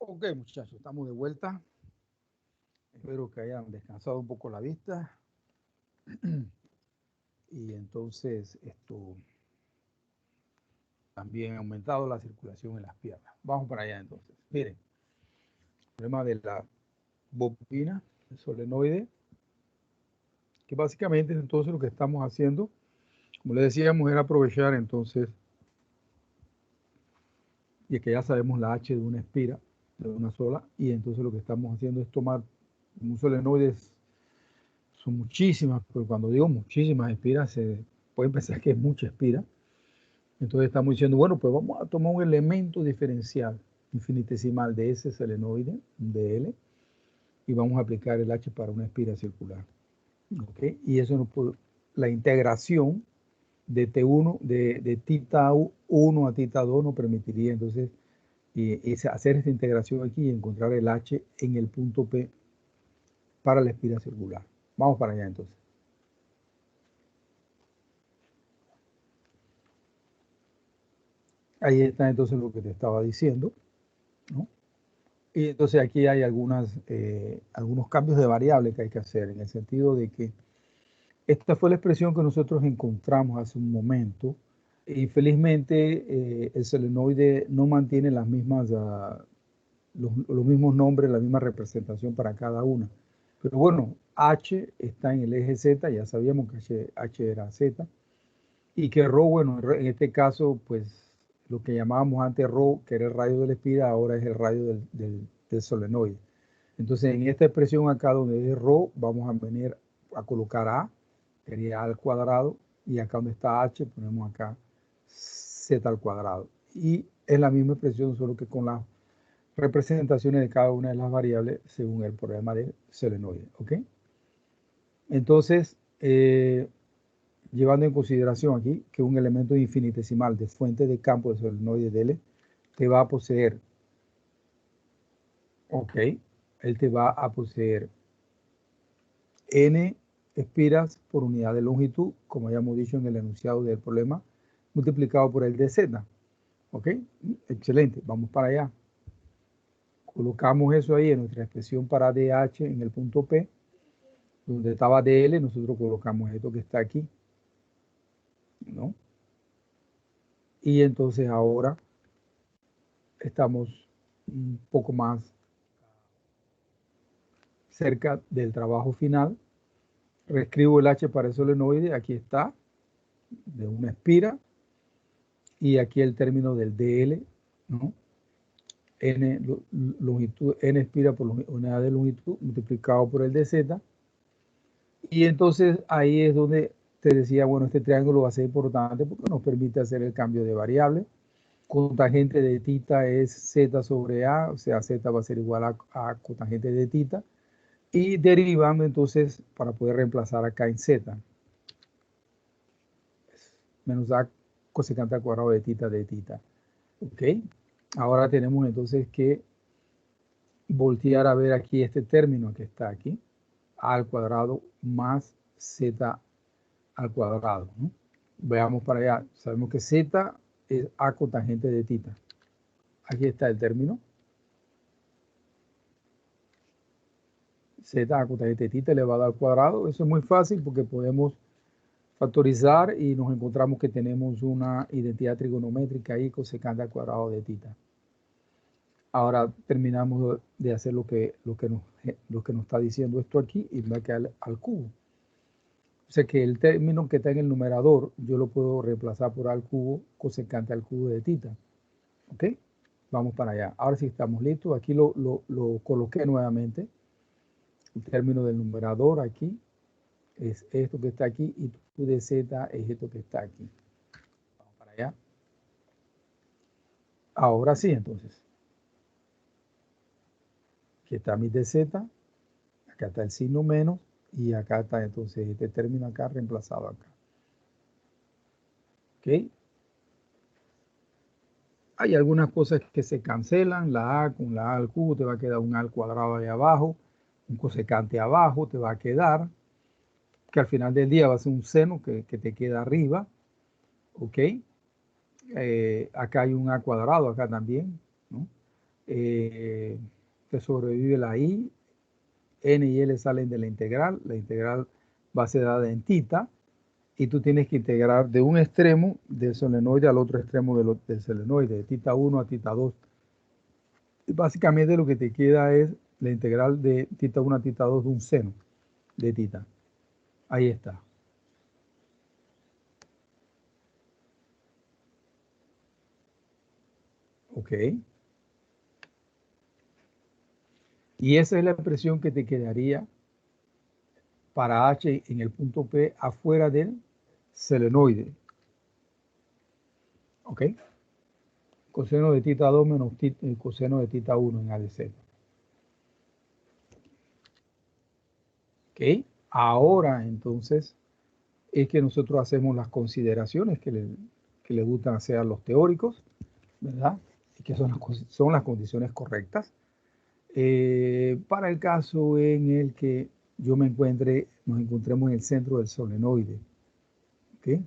Ok, muchachos, estamos de vuelta. Espero que hayan descansado un poco la vista. Y entonces esto también ha aumentado la circulación en las piernas. Vamos para allá entonces. Miren, el problema de la bobina, el solenoide, que básicamente entonces lo que estamos haciendo, como les decíamos, era aprovechar entonces, y que ya sabemos la H de una espira, de una sola, y entonces lo que estamos haciendo es tomar un solenoide. Son muchísimas, pero cuando digo muchísimas espiras, se puede pensar que es mucha espira. Entonces estamos diciendo, bueno, pues vamos a tomar un elemento diferencial infinitesimal de ese solenoide, de L, y vamos a aplicar el H para una espira circular. ¿Okay? Y eso nos puede, la integración de T1, de tita 1 a tita 2 nos permitiría entonces hacer esta integración aquí y encontrar el H en el punto P para la espira circular. Vamos para allá entonces. Ahí está entonces lo que te estaba diciendo, ¿no? Y entonces aquí hay algunos cambios de variable que hay que hacer, en el sentido de que esta fue la expresión que nosotros encontramos hace un momento, y felizmente el solenoide no mantiene las mismas, los mismos nombres, la misma representación para cada una. Pero bueno, H está en el eje Z, ya sabíamos que H era Z, y que Rho, bueno, en este caso, pues lo que llamábamos antes Rho, que era el radio de la espira, ahora es el radio del solenoide. Entonces, en esta expresión acá donde es Rho, vamos a venir a colocar A, que sería A al cuadrado, y acá donde está H, ponemos acá Z al cuadrado. Y es la misma expresión, solo que con las representaciones de cada una de las variables según el problema del solenoide, ¿ok? Entonces, llevando en consideración aquí que un elemento infinitesimal de fuente de campo del solenoide de L te va a poseer, ok, él te va a poseer n espiras por unidad de longitud, como ya hemos dicho en el enunciado del problema, multiplicado por el de z, ok, excelente, vamos para allá. Colocamos eso ahí en nuestra expresión para DH en el punto P, donde estaba DL, nosotros colocamos esto que está aquí, ¿no? Y entonces ahora estamos un poco más cerca del trabajo final. Reescribo el H para el solenoide, aquí está, de una espira, y aquí el término del DL, ¿no? N, longitud, N espira por unidad de longitud multiplicado por el de Z. Y entonces ahí es donde te decía, bueno, este triángulo va a ser importante porque nos permite hacer el cambio de variable. Cotangente de tita es Z sobre A, o sea, Z va a ser igual a cotangente de tita. Y derivando entonces para poder reemplazar acá en Z. Menos A cosecante al cuadrado de tita. ¿Ok? Ahora tenemos entonces que voltear a ver aquí este término que está aquí. A al cuadrado más Z al cuadrado, ¿no? Veamos para allá. Sabemos que Z es A cotangente de tita. Aquí está el término. Z A cotangente de tita elevado al cuadrado. Eso es muy fácil porque podemos factorizar y nos encontramos que tenemos una identidad trigonométrica ahí cosecante al cuadrado de tita. Ahora terminamos de hacer lo que nos está diciendo esto aquí y va a quedar al cubo. O sea que el término que está en el numerador yo lo puedo reemplazar por al cubo cosecante al cubo de tita. ¿Ok? Vamos para allá. Ahora sí estamos listos. Aquí lo coloqué nuevamente. El término del numerador aquí es esto que está aquí y tu de z es esto que está aquí. Vamos para allá. Ahora sí, entonces. Aquí está mi de z. Acá está el signo menos. Y acá está entonces este término acá reemplazado acá. ¿Ok? Hay algunas cosas que se cancelan. La A con la A al cubo te va a quedar un A al cuadrado ahí abajo. Un cosecante abajo te va a quedar. Que al final del día va a ser un seno que te queda arriba. ¿Ok? Acá hay un A cuadrado acá también, ¿no? te sobrevive la I, N y L salen de la integral va a ser dada en tita, y tú tienes que integrar de un extremo del solenoide al otro extremo del solenoide, de tita 1 a tita 2. Y básicamente lo que te queda es la integral de tita 1 a tita 2 de un seno de tita. Ahí está. Ok. Y esa es la expresión que te quedaría para H en el punto P afuera del solenoide. ¿Ok? Coseno de tita 2 menos coseno de tita 1 en A de Z. ¿Ok? Ahora, entonces, es que nosotros hacemos las consideraciones que le gustan hacer a los teóricos, ¿verdad? Y que son las condiciones correctas. Para el caso en el que nos encontremos en el centro del solenoide. ¿Ok?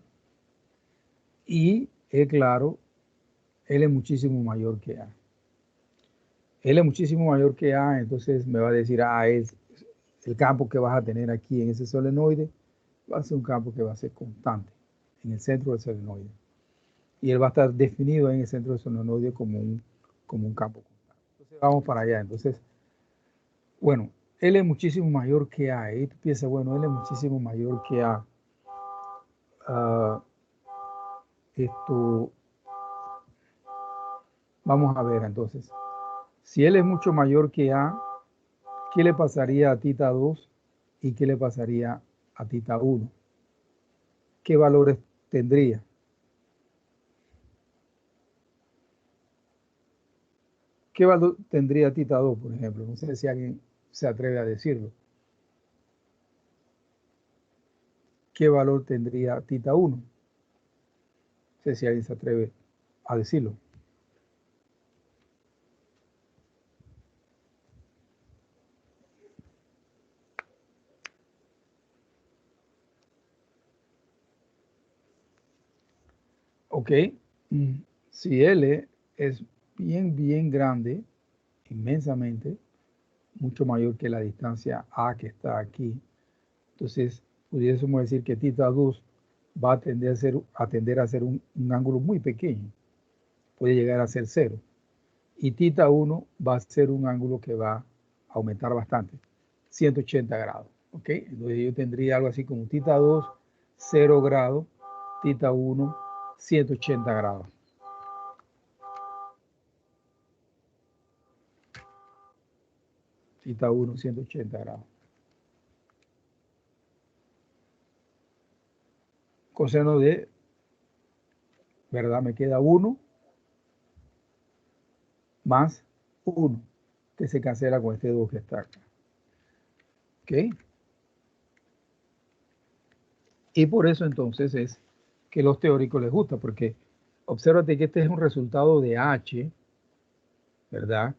Y es claro, L es muchísimo mayor que A. L es muchísimo mayor que A, entonces me va a decir, es el campo que vas a tener aquí en ese solenoide, va a ser un campo que va a ser constante en el centro del solenoide. Y él va a estar definido en el centro del solenoide como un campo constante. Entonces vamos para allá. Entonces, bueno, L es muchísimo mayor que A. Y tú piensas, bueno, L es muchísimo mayor que A. Vamos a ver entonces. Si L es mucho mayor que A, ¿qué le pasaría a tita 2 y qué le pasaría a tita 1? ¿Qué valores tendría? ¿Qué valor tendría tita 2, por ejemplo? No sé si alguien se atreve a decirlo. ¿Qué valor tendría tita 1? No sé si alguien se atreve a decirlo. Ok, si L es bien grande, inmensamente, mucho mayor que la distancia A que está aquí, entonces pudiésemos decir que tita 2 va a tender a ser un ángulo muy pequeño, puede llegar a ser 0. Y tita 1 va a ser un ángulo que va a aumentar bastante, 180 grados. ¿Ok? Entonces yo tendría algo así como tita 2, 0 grados, tita 1, 180 grados. Tita 1, 180 grados. Coseno de, ¿verdad? Me queda 1 más 1, que se cancela con este 2 que está acá. ¿Ok? Y por eso entonces es que los teóricos les gusta, porque obsérvate que este es un resultado de H, ¿verdad?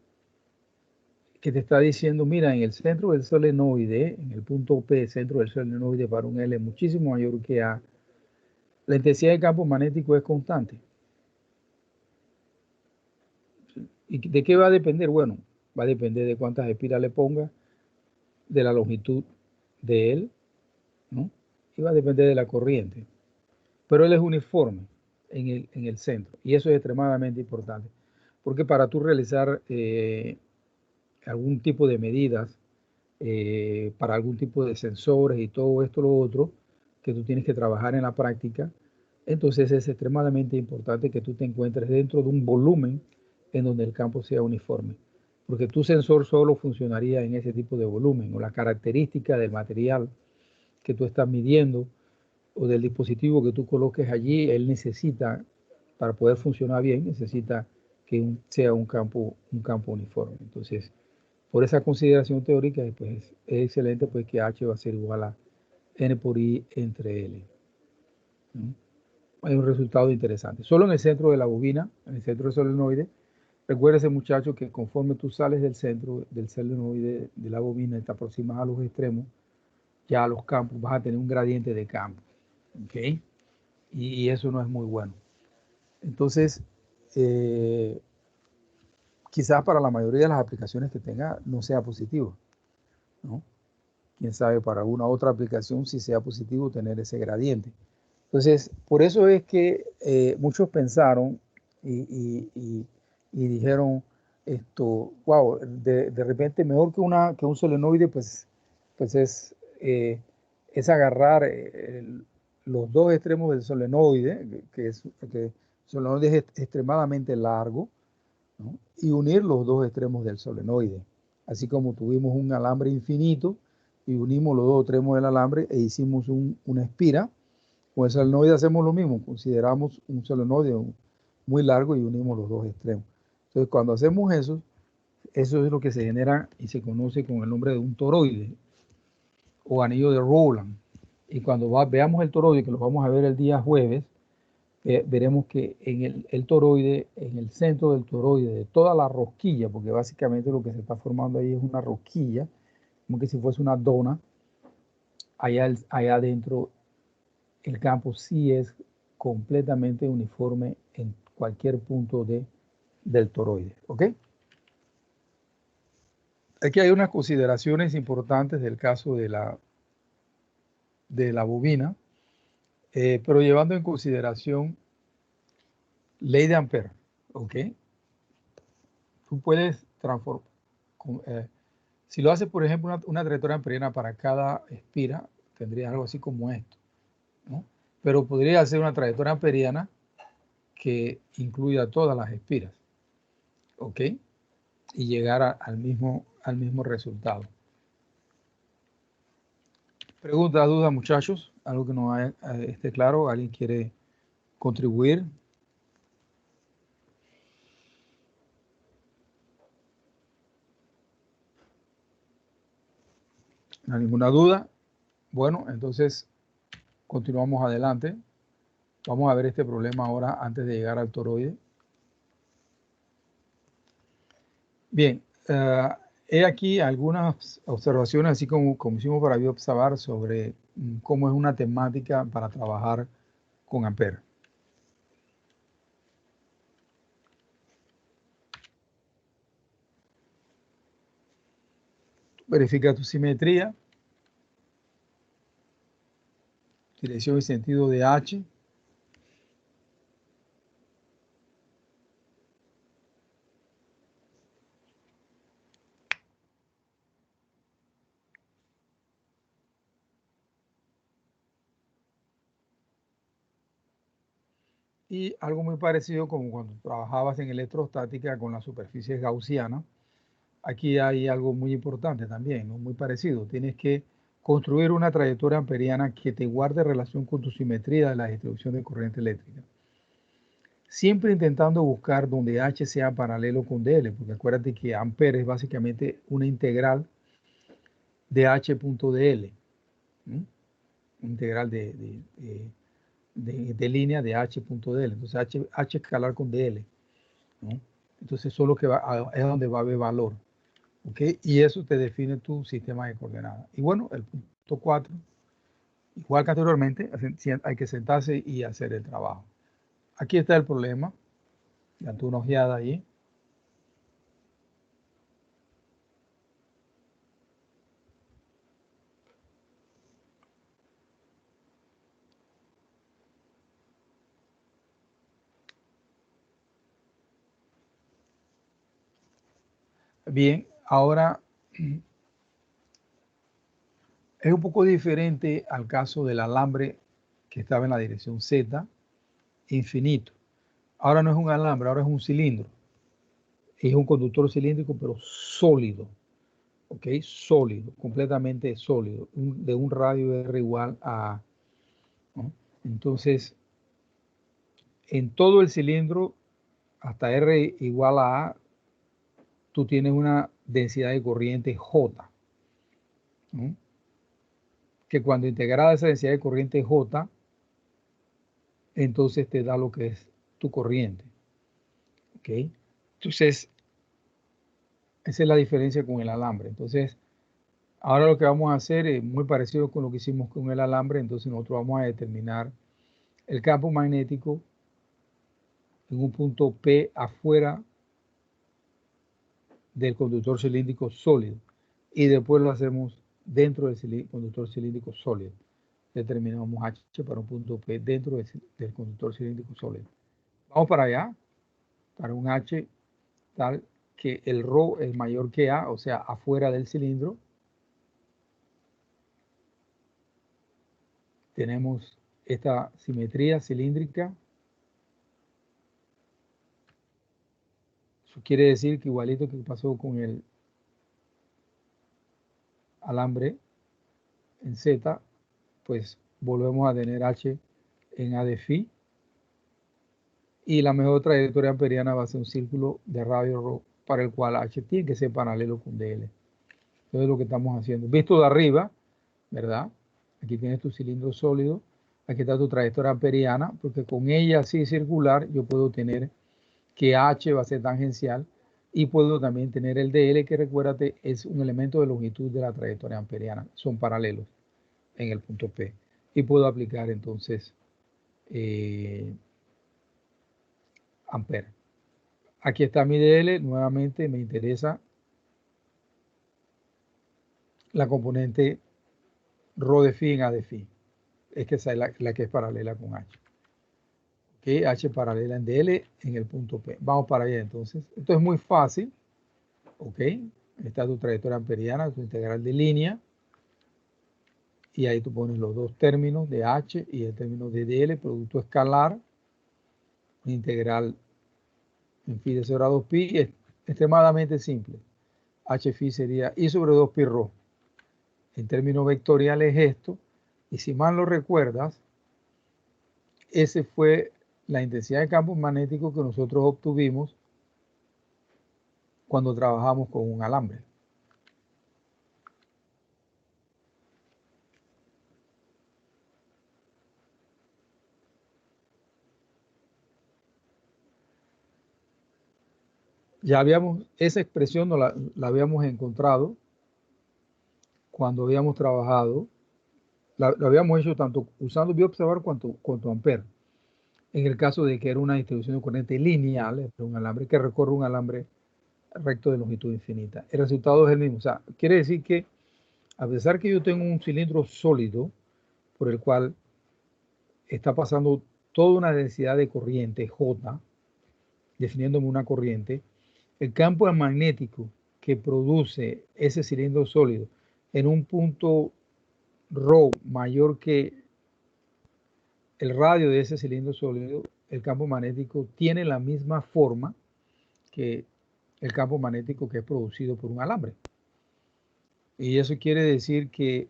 Que te está diciendo, mira, en el centro del solenoide, en el punto P, centro del solenoide para un L muchísimo mayor que A, la intensidad del campo magnético es constante. ¿Y de qué va a depender? Bueno, va a depender de cuántas espiras le ponga, de la longitud de él, ¿no? Y va a depender de la corriente. Pero él es uniforme en el centro, y eso es extremadamente importante, porque para tú realizar algún tipo de medidas, para algún tipo de sensores y todo esto, lo otro, que tú tienes que trabajar en la práctica, entonces es extremadamente importante que tú te encuentres dentro de un volumen en donde el campo sea uniforme, porque tu sensor solo funcionaría en ese tipo de volumen, o la característica del material que tú estás midiendo o del dispositivo que tú coloques allí, él necesita, para poder funcionar bien, necesita que sea un campo uniforme. Entonces, por esa consideración teórica, pues, es excelente pues, que H va a ser igual a N por I entre L. ¿No? Hay un resultado interesante. Solo en el centro de la bobina, en el centro del solenoide, recuerda ese muchacho que conforme tú sales del centro del solenoide de la bobina y te aproximas a los extremos, ya a los campos vas a tener un gradiente de campo. ¿Ok? Y eso no es muy bueno. Entonces, quizás para la mayoría de las aplicaciones que tenga no sea positivo, ¿no? Quién sabe para alguna otra aplicación si sea positivo tener ese gradiente. Entonces, por eso es que muchos pensaron y dijeron esto, wow, de repente mejor que un solenoide, pues es agarrar los dos extremos del solenoide, que el solenoide es extremadamente largo, ¿no? Y unir los dos extremos del solenoide. Así como tuvimos un alambre infinito y unimos los dos extremos del alambre e hicimos una espira, con el solenoide hacemos lo mismo, consideramos un solenoide muy largo y unimos los dos extremos. Entonces, cuando hacemos eso es lo que se genera y se conoce con el nombre de un toroide o anillo de Rowland. Y cuando veamos el toroide, que lo vamos a ver el día jueves, veremos que en el toroide, en el centro del toroide, de toda la rosquilla, porque básicamente lo que se está formando ahí es una rosquilla, como que si fuese una dona, allá adentro el campo sí es completamente uniforme en cualquier punto del toroide, ¿ok? Aquí hay unas consideraciones importantes del caso de la bobina, pero llevando en consideración ley de Ampere, ¿ok? Tú puedes transformar, si lo haces, por ejemplo, una trayectoria amperiana para cada espira, tendrías algo así como esto, ¿no? Pero podría hacer una trayectoria amperiana que incluya todas las espiras, ¿ok? Y llegar al mismo resultado. Preguntas, dudas, muchachos, algo que no esté claro, ¿alguien quiere contribuir? No hay ninguna duda. Bueno, entonces continuamos adelante. Vamos a ver este problema ahora antes de llegar al toroide. Bien, he aquí algunas observaciones, así como hicimos para observar sobre cómo es una temática para trabajar con Ampere. Verifica tu simetría, dirección y sentido de H. Y algo muy parecido como cuando trabajabas en electrostática con las superficies gaussianas. Aquí hay algo muy importante también, ¿no? Muy parecido. Tienes que construir una trayectoria amperiana que te guarde relación con tu simetría de la distribución de corriente eléctrica. Siempre intentando buscar donde H sea paralelo con DL, porque acuérdate que Ampere es básicamente una integral de H.dl, ¿no? Integral de línea de H.dl. Entonces H escalar con DL, ¿no? Entonces solo que es donde va a haber valor. ¿Ok? Y eso te define tu sistema de coordenadas. Y bueno, el punto 4, igual que anteriormente, hay que sentarse y hacer el trabajo. Aquí está el problema. Ya tú una ojeada ahí. Bien, ahora es un poco diferente al caso del alambre que estaba en la dirección Z, infinito. Ahora no es un alambre, ahora es un cilindro. Es un conductor cilíndrico, pero sólido. ¿Ok? Sólido, completamente sólido, de un radio R igual a, ¿no? Entonces, en todo el cilindro, hasta R igual a A, tú tienes una densidad de corriente J, ¿no? Que cuando integrada esa densidad de corriente J, entonces te da lo que es tu corriente. ¿Ok? Entonces, esa es la diferencia con el alambre. Entonces, ahora lo que vamos a hacer es muy parecido con lo que hicimos con el alambre. Entonces, nosotros vamos a determinar el campo magnético en un punto P afuera del conductor cilíndrico sólido y después lo hacemos dentro del conductor cilíndrico sólido. Determinamos H para un punto P dentro del conductor cilíndrico sólido. Vamos para allá, para un H tal que el ρ es mayor que A, o sea, afuera del cilindro. Tenemos esta simetría cilíndrica. Eso quiere decir que igualito que pasó con el alambre en Z, pues volvemos a tener H en A de phi. Y la mejor trayectoria amperiana va a ser un círculo de radio ρ para el cual H tiene que ser paralelo con DL. Eso es lo que estamos haciendo. Visto de arriba, ¿verdad? Aquí tienes tu cilindro sólido. Aquí está tu trayectoria amperiana, porque con ella así circular yo puedo tener que H va a ser tangencial y puedo también tener el DL, que recuérdate es un elemento de longitud de la trayectoria amperiana. Son paralelos en el punto P. Y puedo aplicar entonces ampere. Aquí está mi DL. Nuevamente me interesa la componente ρ de phi en A de phi. Es que esa es la que es paralela con H. Okay, H paralela en DL en el punto P. Vamos para allá entonces. Esto es muy fácil. Ok. Está tu trayectoria amperiana, tu integral de línea. Y ahí tú pones los dos términos de H y el término de DL, producto escalar. Integral en phi de 0 a 2 pi. Es extremadamente simple. H phi sería I sobre 2 pi ρ. En términos vectoriales esto. Y si mal lo recuerdas, ese fue la intensidad de campo magnético que nosotros obtuvimos cuando trabajamos con un alambre. Ya habíamos, esa expresión no la habíamos encontrado cuando habíamos trabajado, lo habíamos hecho tanto usando bioobservador cuanto Ampere. En el caso de que era una distribución de corriente lineal, es un alambre que recorre un alambre recto de longitud infinita. El resultado es el mismo. O sea, quiere decir que a pesar que yo tengo un cilindro sólido por el cual está pasando toda una densidad de corriente J, definiéndome una corriente, el campo magnético que produce ese cilindro sólido en un punto ρ mayor que el radio de ese cilindro sólido, el campo magnético tiene la misma forma que el campo magnético que es producido por un alambre. Y eso quiere decir que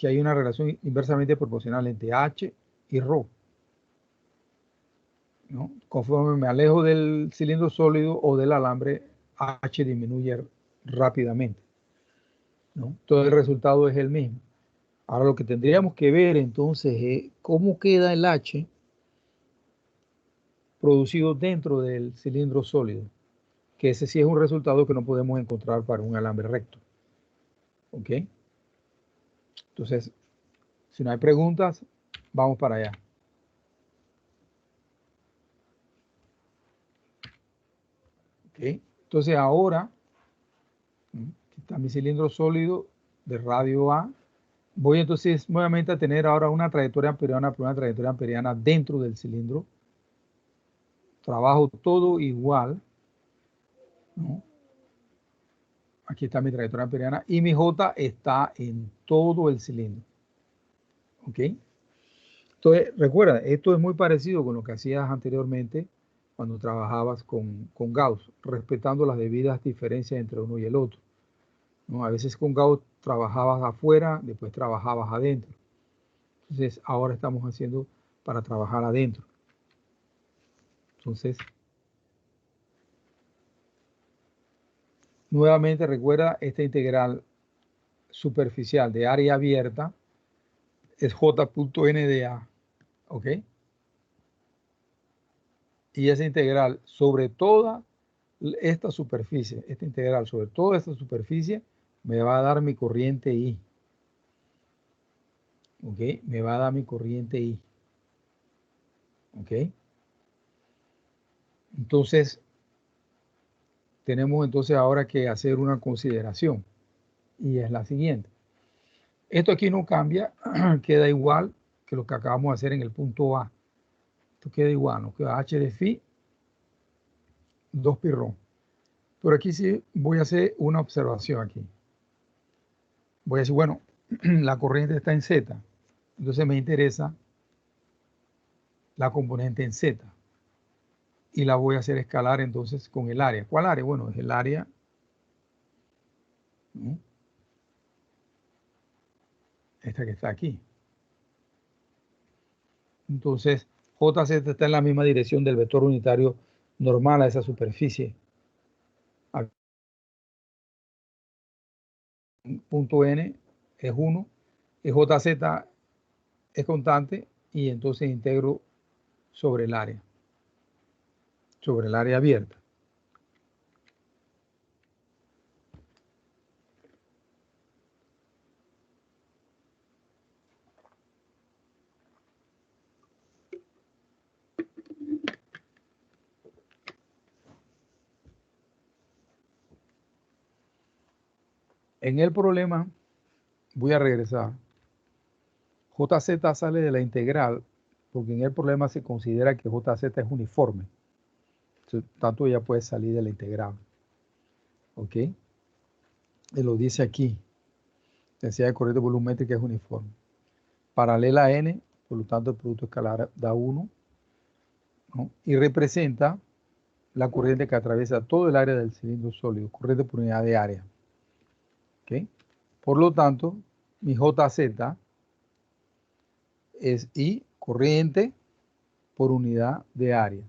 hay una relación inversamente proporcional entre H y ρ, ¿no? Conforme me alejo del cilindro sólido o del alambre, H disminuye rápidamente, ¿no? Todo el resultado es el mismo. Ahora lo que tendríamos que ver entonces es cómo queda el H producido dentro del cilindro sólido, que ese sí es un resultado que no podemos encontrar para un alambre recto. ¿Ok? Entonces, si no hay preguntas, vamos para allá. ¿Ok? Entonces ahora, aquí está mi cilindro sólido de radio A. Voy entonces nuevamente a tener ahora una trayectoria amperiana, dentro del cilindro. Trabajo todo igual, ¿no? Aquí está mi trayectoria amperiana y mi J está en todo el cilindro. ¿Ok? Entonces, recuerda, esto es muy parecido con lo que hacías anteriormente cuando trabajabas con Gauss, respetando las debidas diferencias entre uno y el otro, ¿no? A veces con Gauss trabajabas afuera, después trabajabas adentro. Entonces, ahora estamos haciendo para trabajar adentro. Entonces, nuevamente recuerda esta integral superficial de área abierta es J.NDA, ¿ok? Y esa integral sobre toda esta superficie, esta integral sobre toda esta superficie me va a dar mi corriente I, ¿ok? Me va a dar mi corriente I, ¿ok? Entonces, tenemos entonces ahora que hacer una consideración, y es la siguiente. Esto aquí no cambia, queda igual que lo que acabamos de hacer en el punto A. Esto queda igual, nos queda H de phi, 2 pi rho. Pero aquí sí voy a hacer una observación aquí. Voy a decir, bueno, la corriente está en Z, entonces me interesa la componente en Z. Y la voy a hacer escalar entonces con el área. ¿Cuál área? Bueno, es el área, ¿no? Esta que está aquí. Entonces, JZ está en la misma dirección del vector unitario normal a esa superficie. Punto N es 1, y JZ es constante, y entonces integro sobre el área abierta. En el problema, voy a regresar. JZ sale de la integral porque en el problema se considera que JZ es uniforme. Entonces, tanto ya puede salir de la integral. ¿Ok? Y lo dice aquí. Densidad de corriente volumétrica es uniforme. Paralela a n, por lo tanto el producto escalar da 1, ¿no? Y representa la corriente que atraviesa todo el área del cilindro sólido, corriente por unidad de área. ¿Ok? Por lo tanto, mi JZ es I, corriente por unidad de área,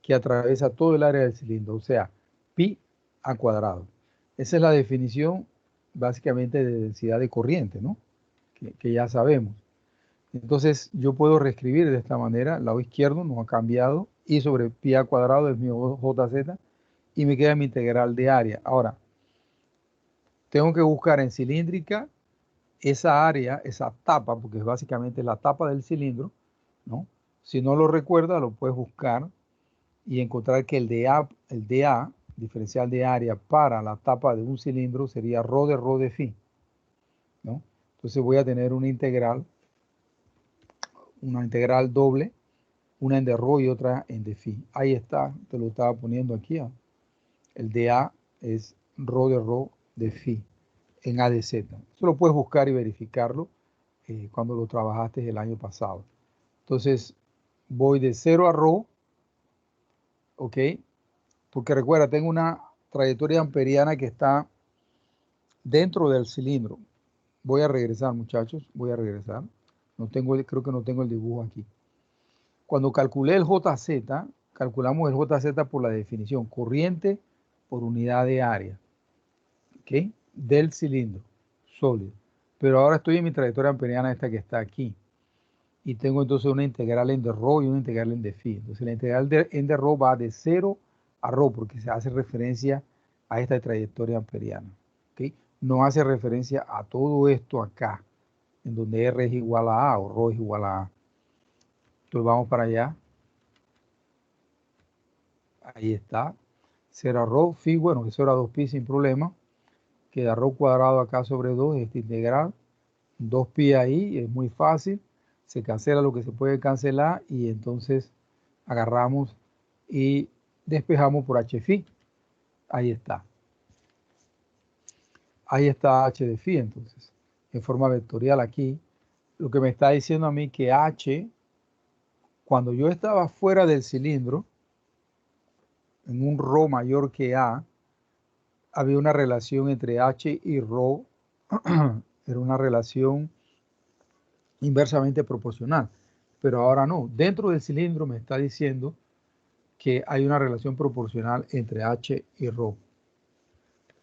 que atraviesa todo el área del cilindro, o sea, pi a cuadrado. Esa es la definición básicamente de densidad de corriente, ¿no? Que ya sabemos. Entonces yo puedo reescribir de esta manera, el lado izquierdo no ha cambiado, I sobre pi a cuadrado es mi JZ, y me queda mi integral de área. Ahora, tengo que buscar en cilíndrica esa área, esa tapa, porque es básicamente la tapa del cilindro, ¿no? Si no lo recuerda, lo puedes buscar y encontrar que el dA, diferencial de área para la tapa de un cilindro, sería ρ de phi, ¿no? Entonces voy a tener una integral doble, una en de ρ y otra en de phi. Ahí está, te lo estaba poniendo aquí. El dA es ρ de phi en A de Z. Eso lo puedes buscar y verificarlo cuando lo trabajaste el año pasado. Entonces voy de 0 a ρ, ¿ok? Porque recuerda, tengo una trayectoria amperiana que está dentro del cilindro. Voy a regresar, muchachos, voy a regresar. Creo que no tengo el dibujo aquí. Cuando calculé el JZ, calculamos el JZ por la definición, corriente por unidad de área, ¿ok? Del cilindro sólido. Pero ahora estoy en mi trayectoria amperiana, esta que está aquí. Y tengo entonces una integral en de ρ y una integral en de phi. Entonces la integral en de ρ va de 0 a ρ, porque se hace referencia a esta trayectoria amperiana. ¿Okay? No hace referencia a todo esto acá, en donde R es igual a A o ρ es igual a A. Entonces vamos para allá. Ahí está. 0 a ρ, phi, bueno, eso era 2pi sin problema. Queda ρ cuadrado acá sobre 2, esta integral. 2pi ahí, es muy fácil. Se cancela lo que se puede cancelar y entonces agarramos y despejamos por h phi. Ahí está. Ahí está h de phi entonces, en forma vectorial aquí. Lo que me está diciendo a mí que h, cuando yo estaba fuera del cilindro, en un ρ mayor que a, había una relación entre h y ρ, era una relación inversamente proporcional. Pero ahora no. Dentro del cilindro me está diciendo que hay una relación proporcional entre h y ρ.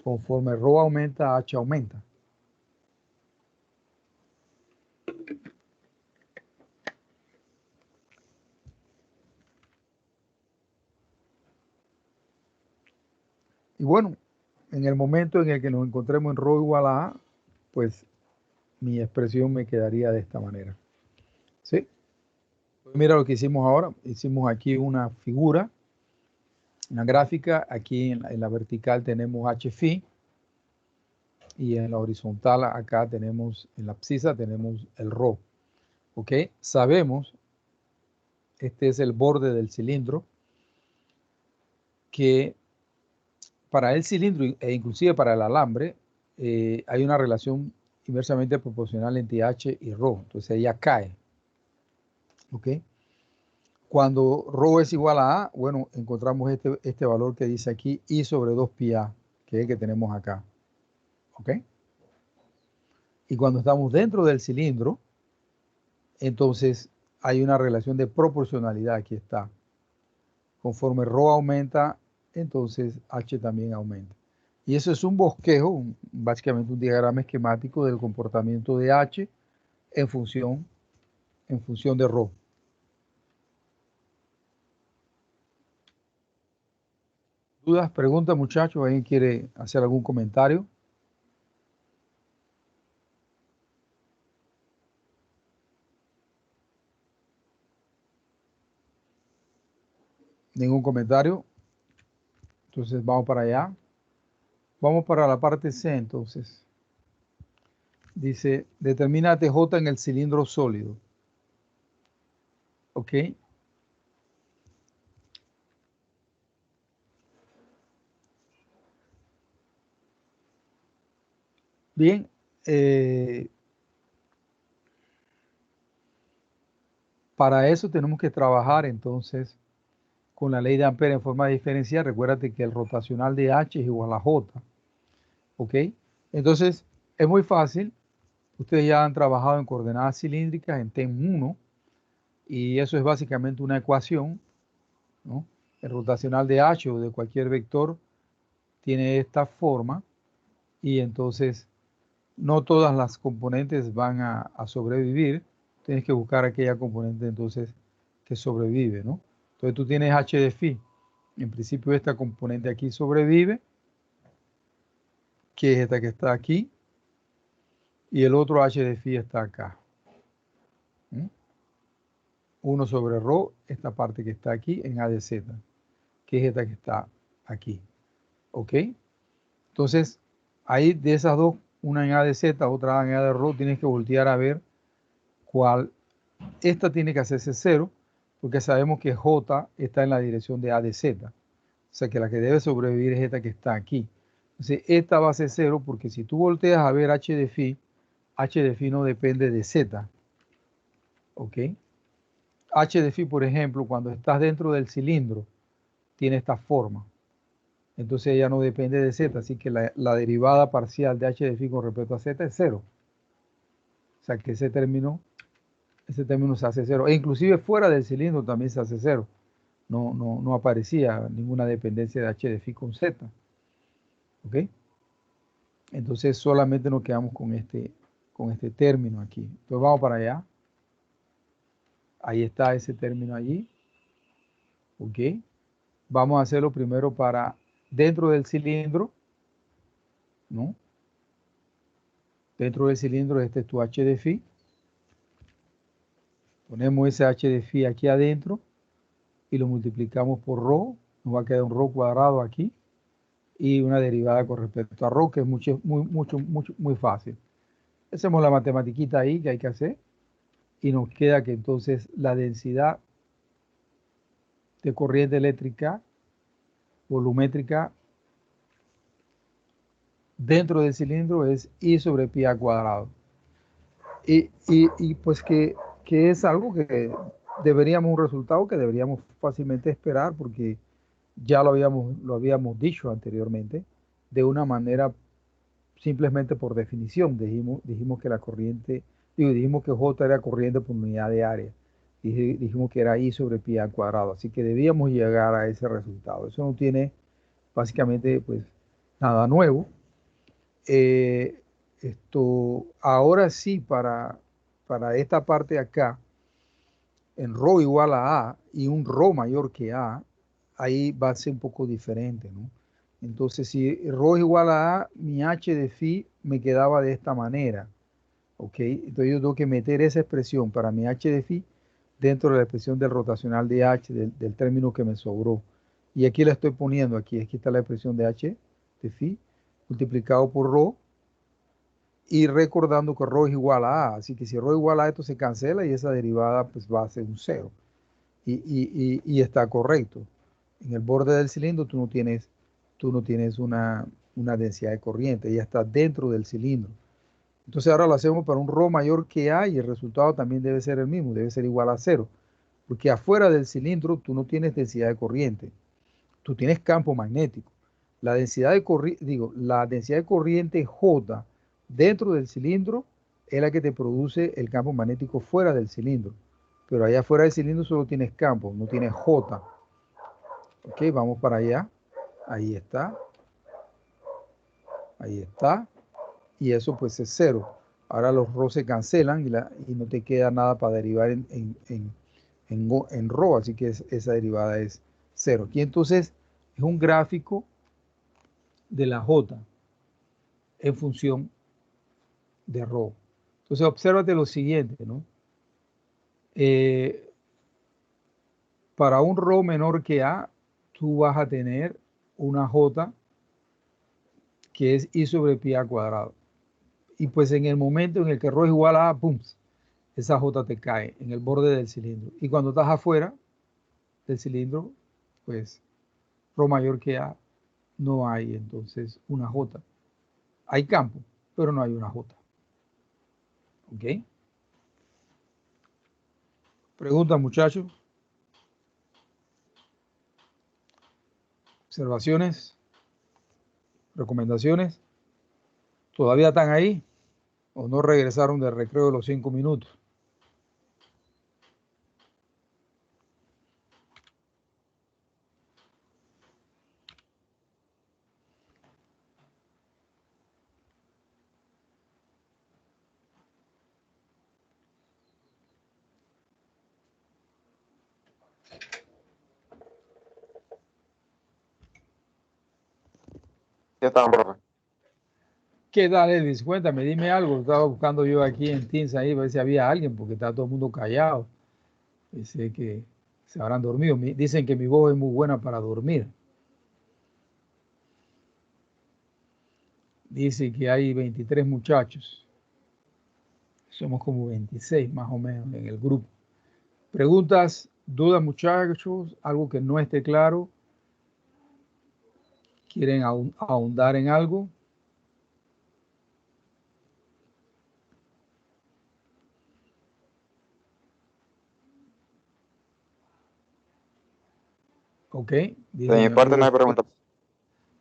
Conforme ρ aumenta, h aumenta. Y bueno, en el momento en el que nos encontremos en ρ igual a A, pues mi expresión me quedaría de esta manera. ¿Sí? Pues mira lo que hicimos ahora. Hicimos aquí una figura En la gráfica, aquí en la vertical tenemos H phi y en la horizontal acá tenemos, en la abscisa tenemos el ρ. ¿Ok? Sabemos, este es el borde del cilindro, que para el cilindro e inclusive para el alambre hay una relación inversamente proporcional entre H y ρ. Entonces ella cae. ¿Ok? Cuando ρ es igual a A, bueno, encontramos este valor que dice aquí, I sobre 2 pi A, que es el que tenemos acá. ¿Ok? Y cuando estamos dentro del cilindro, entonces hay una relación de proporcionalidad, aquí está. Conforme ρ aumenta, entonces H también aumenta. Y eso es un bosquejo, básicamente un diagrama esquemático del comportamiento de H en función de ρ. ¿Dudas, preguntas, muchachos? ¿Alguien quiere hacer algún comentario? ¿Ningún comentario? Entonces vamos para allá. Vamos para la parte C entonces. Dice, determina TJ en el cilindro sólido. ¿Ok? Bien. Para eso tenemos que trabajar entonces con la ley de Ampere en forma diferencial. Recuérdate que el rotacional de H es igual a J. ¿Ok? Entonces, es muy fácil. Ustedes ya han trabajado en coordenadas cilíndricas en TEM 1 y eso es básicamente una ecuación, ¿no? El rotacional de H o de cualquier vector tiene esta forma y entonces no todas las componentes van a sobrevivir. Tienes que buscar aquella componente entonces que sobrevive, ¿no? Entonces tú tienes H de phi. En principio esta componente aquí sobrevive, que es esta que está aquí, y el otro H de phi está acá. 1 sobre ρ, esta parte que está aquí en A de z, que es esta que está aquí. ¿Ok? Entonces, ahí de esas dos, una en A de z, otra en A de ρ, tienes que voltear a ver cuál. Esta tiene que hacerse 0, porque sabemos que J está en la dirección de A de z. O sea que la que debe sobrevivir es esta que está aquí. Entonces, esta va a ser 0, porque si tú volteas a ver H de phi no depende de z. ¿Ok? H de phi, por ejemplo, cuando estás dentro del cilindro, tiene esta forma. Entonces ella no depende de z, así que la derivada parcial de H de phi con respecto a z es 0. O sea que ese término se hace 0. E inclusive fuera del cilindro también se hace 0. No aparecía ninguna dependencia de H de phi con z. ¿Ok? Entonces solamente nos quedamos con este término aquí. Entonces vamos para allá. Ahí está ese término allí. ¿Ok? Vamos a hacerlo primero para dentro del cilindro, ¿no? Dentro del cilindro este es tu H de phi. Ponemos ese H de phi aquí adentro y lo multiplicamos por ρ. Nos va a quedar un ρ cuadrado aquí y una derivada con respecto a ρ, que es muy fácil. Hacemos la matematiquita ahí que hay que hacer y nos queda que entonces la densidad de corriente eléctrica volumétrica dentro del cilindro es I sobre pi a cuadrado. Y pues que es algo que deberíamos, un resultado que deberíamos fácilmente esperar porque ya lo habíamos dicho anteriormente, de una manera simplemente por definición. Dijimos que la corriente, dijimos que J era corriente por unidad de área. Dijimos que era I sobre pi al cuadrado. Así que debíamos llegar a ese resultado. Eso no tiene básicamente pues nada nuevo. Ahora sí, para esta parte de acá, en ρ igual a y un ρ mayor que A, ahí va a ser un poco diferente, ¿no? Entonces, si ρ es igual a mi H de phi me quedaba de esta manera, ¿ok? Entonces yo tengo que meter esa expresión para mi H de phi dentro de la expresión del rotacional de H, del término que me sobró. Y aquí la estoy poniendo, aquí está la expresión de H de phi multiplicado por rho, y recordando que rho es igual a A, así que si rho es igual a esto se cancela y esa derivada pues va a ser un 0. Y está correcto. En el borde del cilindro tú no tienes una densidad de corriente, ya está dentro del cilindro. Entonces ahora lo hacemos para un rho mayor que A y el resultado también debe ser el mismo, debe ser igual a 0. Porque afuera del cilindro tú no tienes densidad de corriente, tú tienes campo magnético. La densidad de corriente J dentro del cilindro es la que te produce el campo magnético fuera del cilindro. Pero allá fuera del cilindro solo tienes campo, no tienes J. Ok, vamos para allá. Ahí está. Ahí está. Y eso pues es 0. Ahora los ρ se cancelan y no te queda nada para derivar en ρ, así que esa derivada es 0. Aquí entonces es un gráfico de la J en función de ρ. Entonces obsérvate lo siguiente, ¿no? Para un ρ menor que A, tú vas a tener una J que es I sobre pi A cuadrado. Y pues en el momento en el que ρ es igual a A, ¡pum!, esa J te cae en el borde del cilindro. Y cuando estás afuera del cilindro, pues ρ mayor que A, no hay entonces una J. Hay campo, pero no hay una J. ¿Ok? Pregunta, muchachos. Observaciones. Recomendaciones. ¿Todavía están ahí? ¿O no regresaron del recreo de los 5 minutos? Ya estaban, profe. ¿Qué tal, Elvis? Cuéntame, dime algo. Estaba buscando yo aquí en Teams ahí, a ver si había alguien, porque está todo el mundo callado. Dice que se habrán dormido. Dicen que mi voz es muy buena para dormir. Dice que hay 23 muchachos. Somos como 26 más o menos en el grupo. Preguntas, dudas, muchachos, algo que no esté claro. ¿Quieren ahondar en algo? Ok. De mi parte no hay pregunta.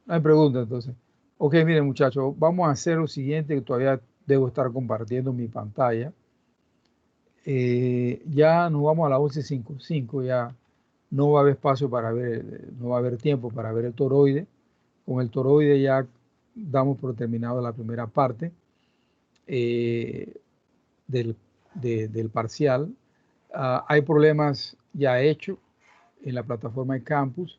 No hay pregunta entonces. Ok, miren muchachos, vamos a hacer lo siguiente, que todavía debo estar compartiendo mi pantalla. Ya nos vamos a las 11:55, ya no va a haber espacio para ver, no va a haber tiempo para ver el toroide. Con el toroide ya damos por terminado la primera parte del parcial. Hay problemas ya hechos en la plataforma de campus.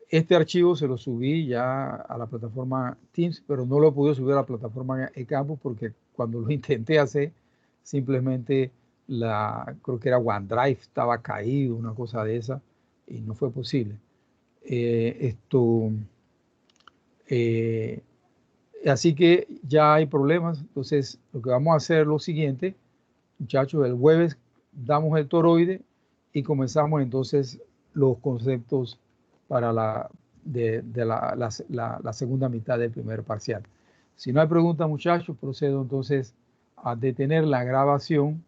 Este archivo se lo subí ya a la plataforma Teams, pero no lo pude subir a la plataforma eCampus porque cuando lo intenté hacer, simplemente creo que era OneDrive, estaba caído, una cosa de esa, y no fue posible. Así que ya hay problemas. Entonces, lo que vamos a hacer es lo siguiente, muchachos, el jueves damos el toroide y comenzamos entonces los conceptos para la segunda mitad del primer parcial. Si no hay preguntas, muchachos, procedo entonces a detener la grabación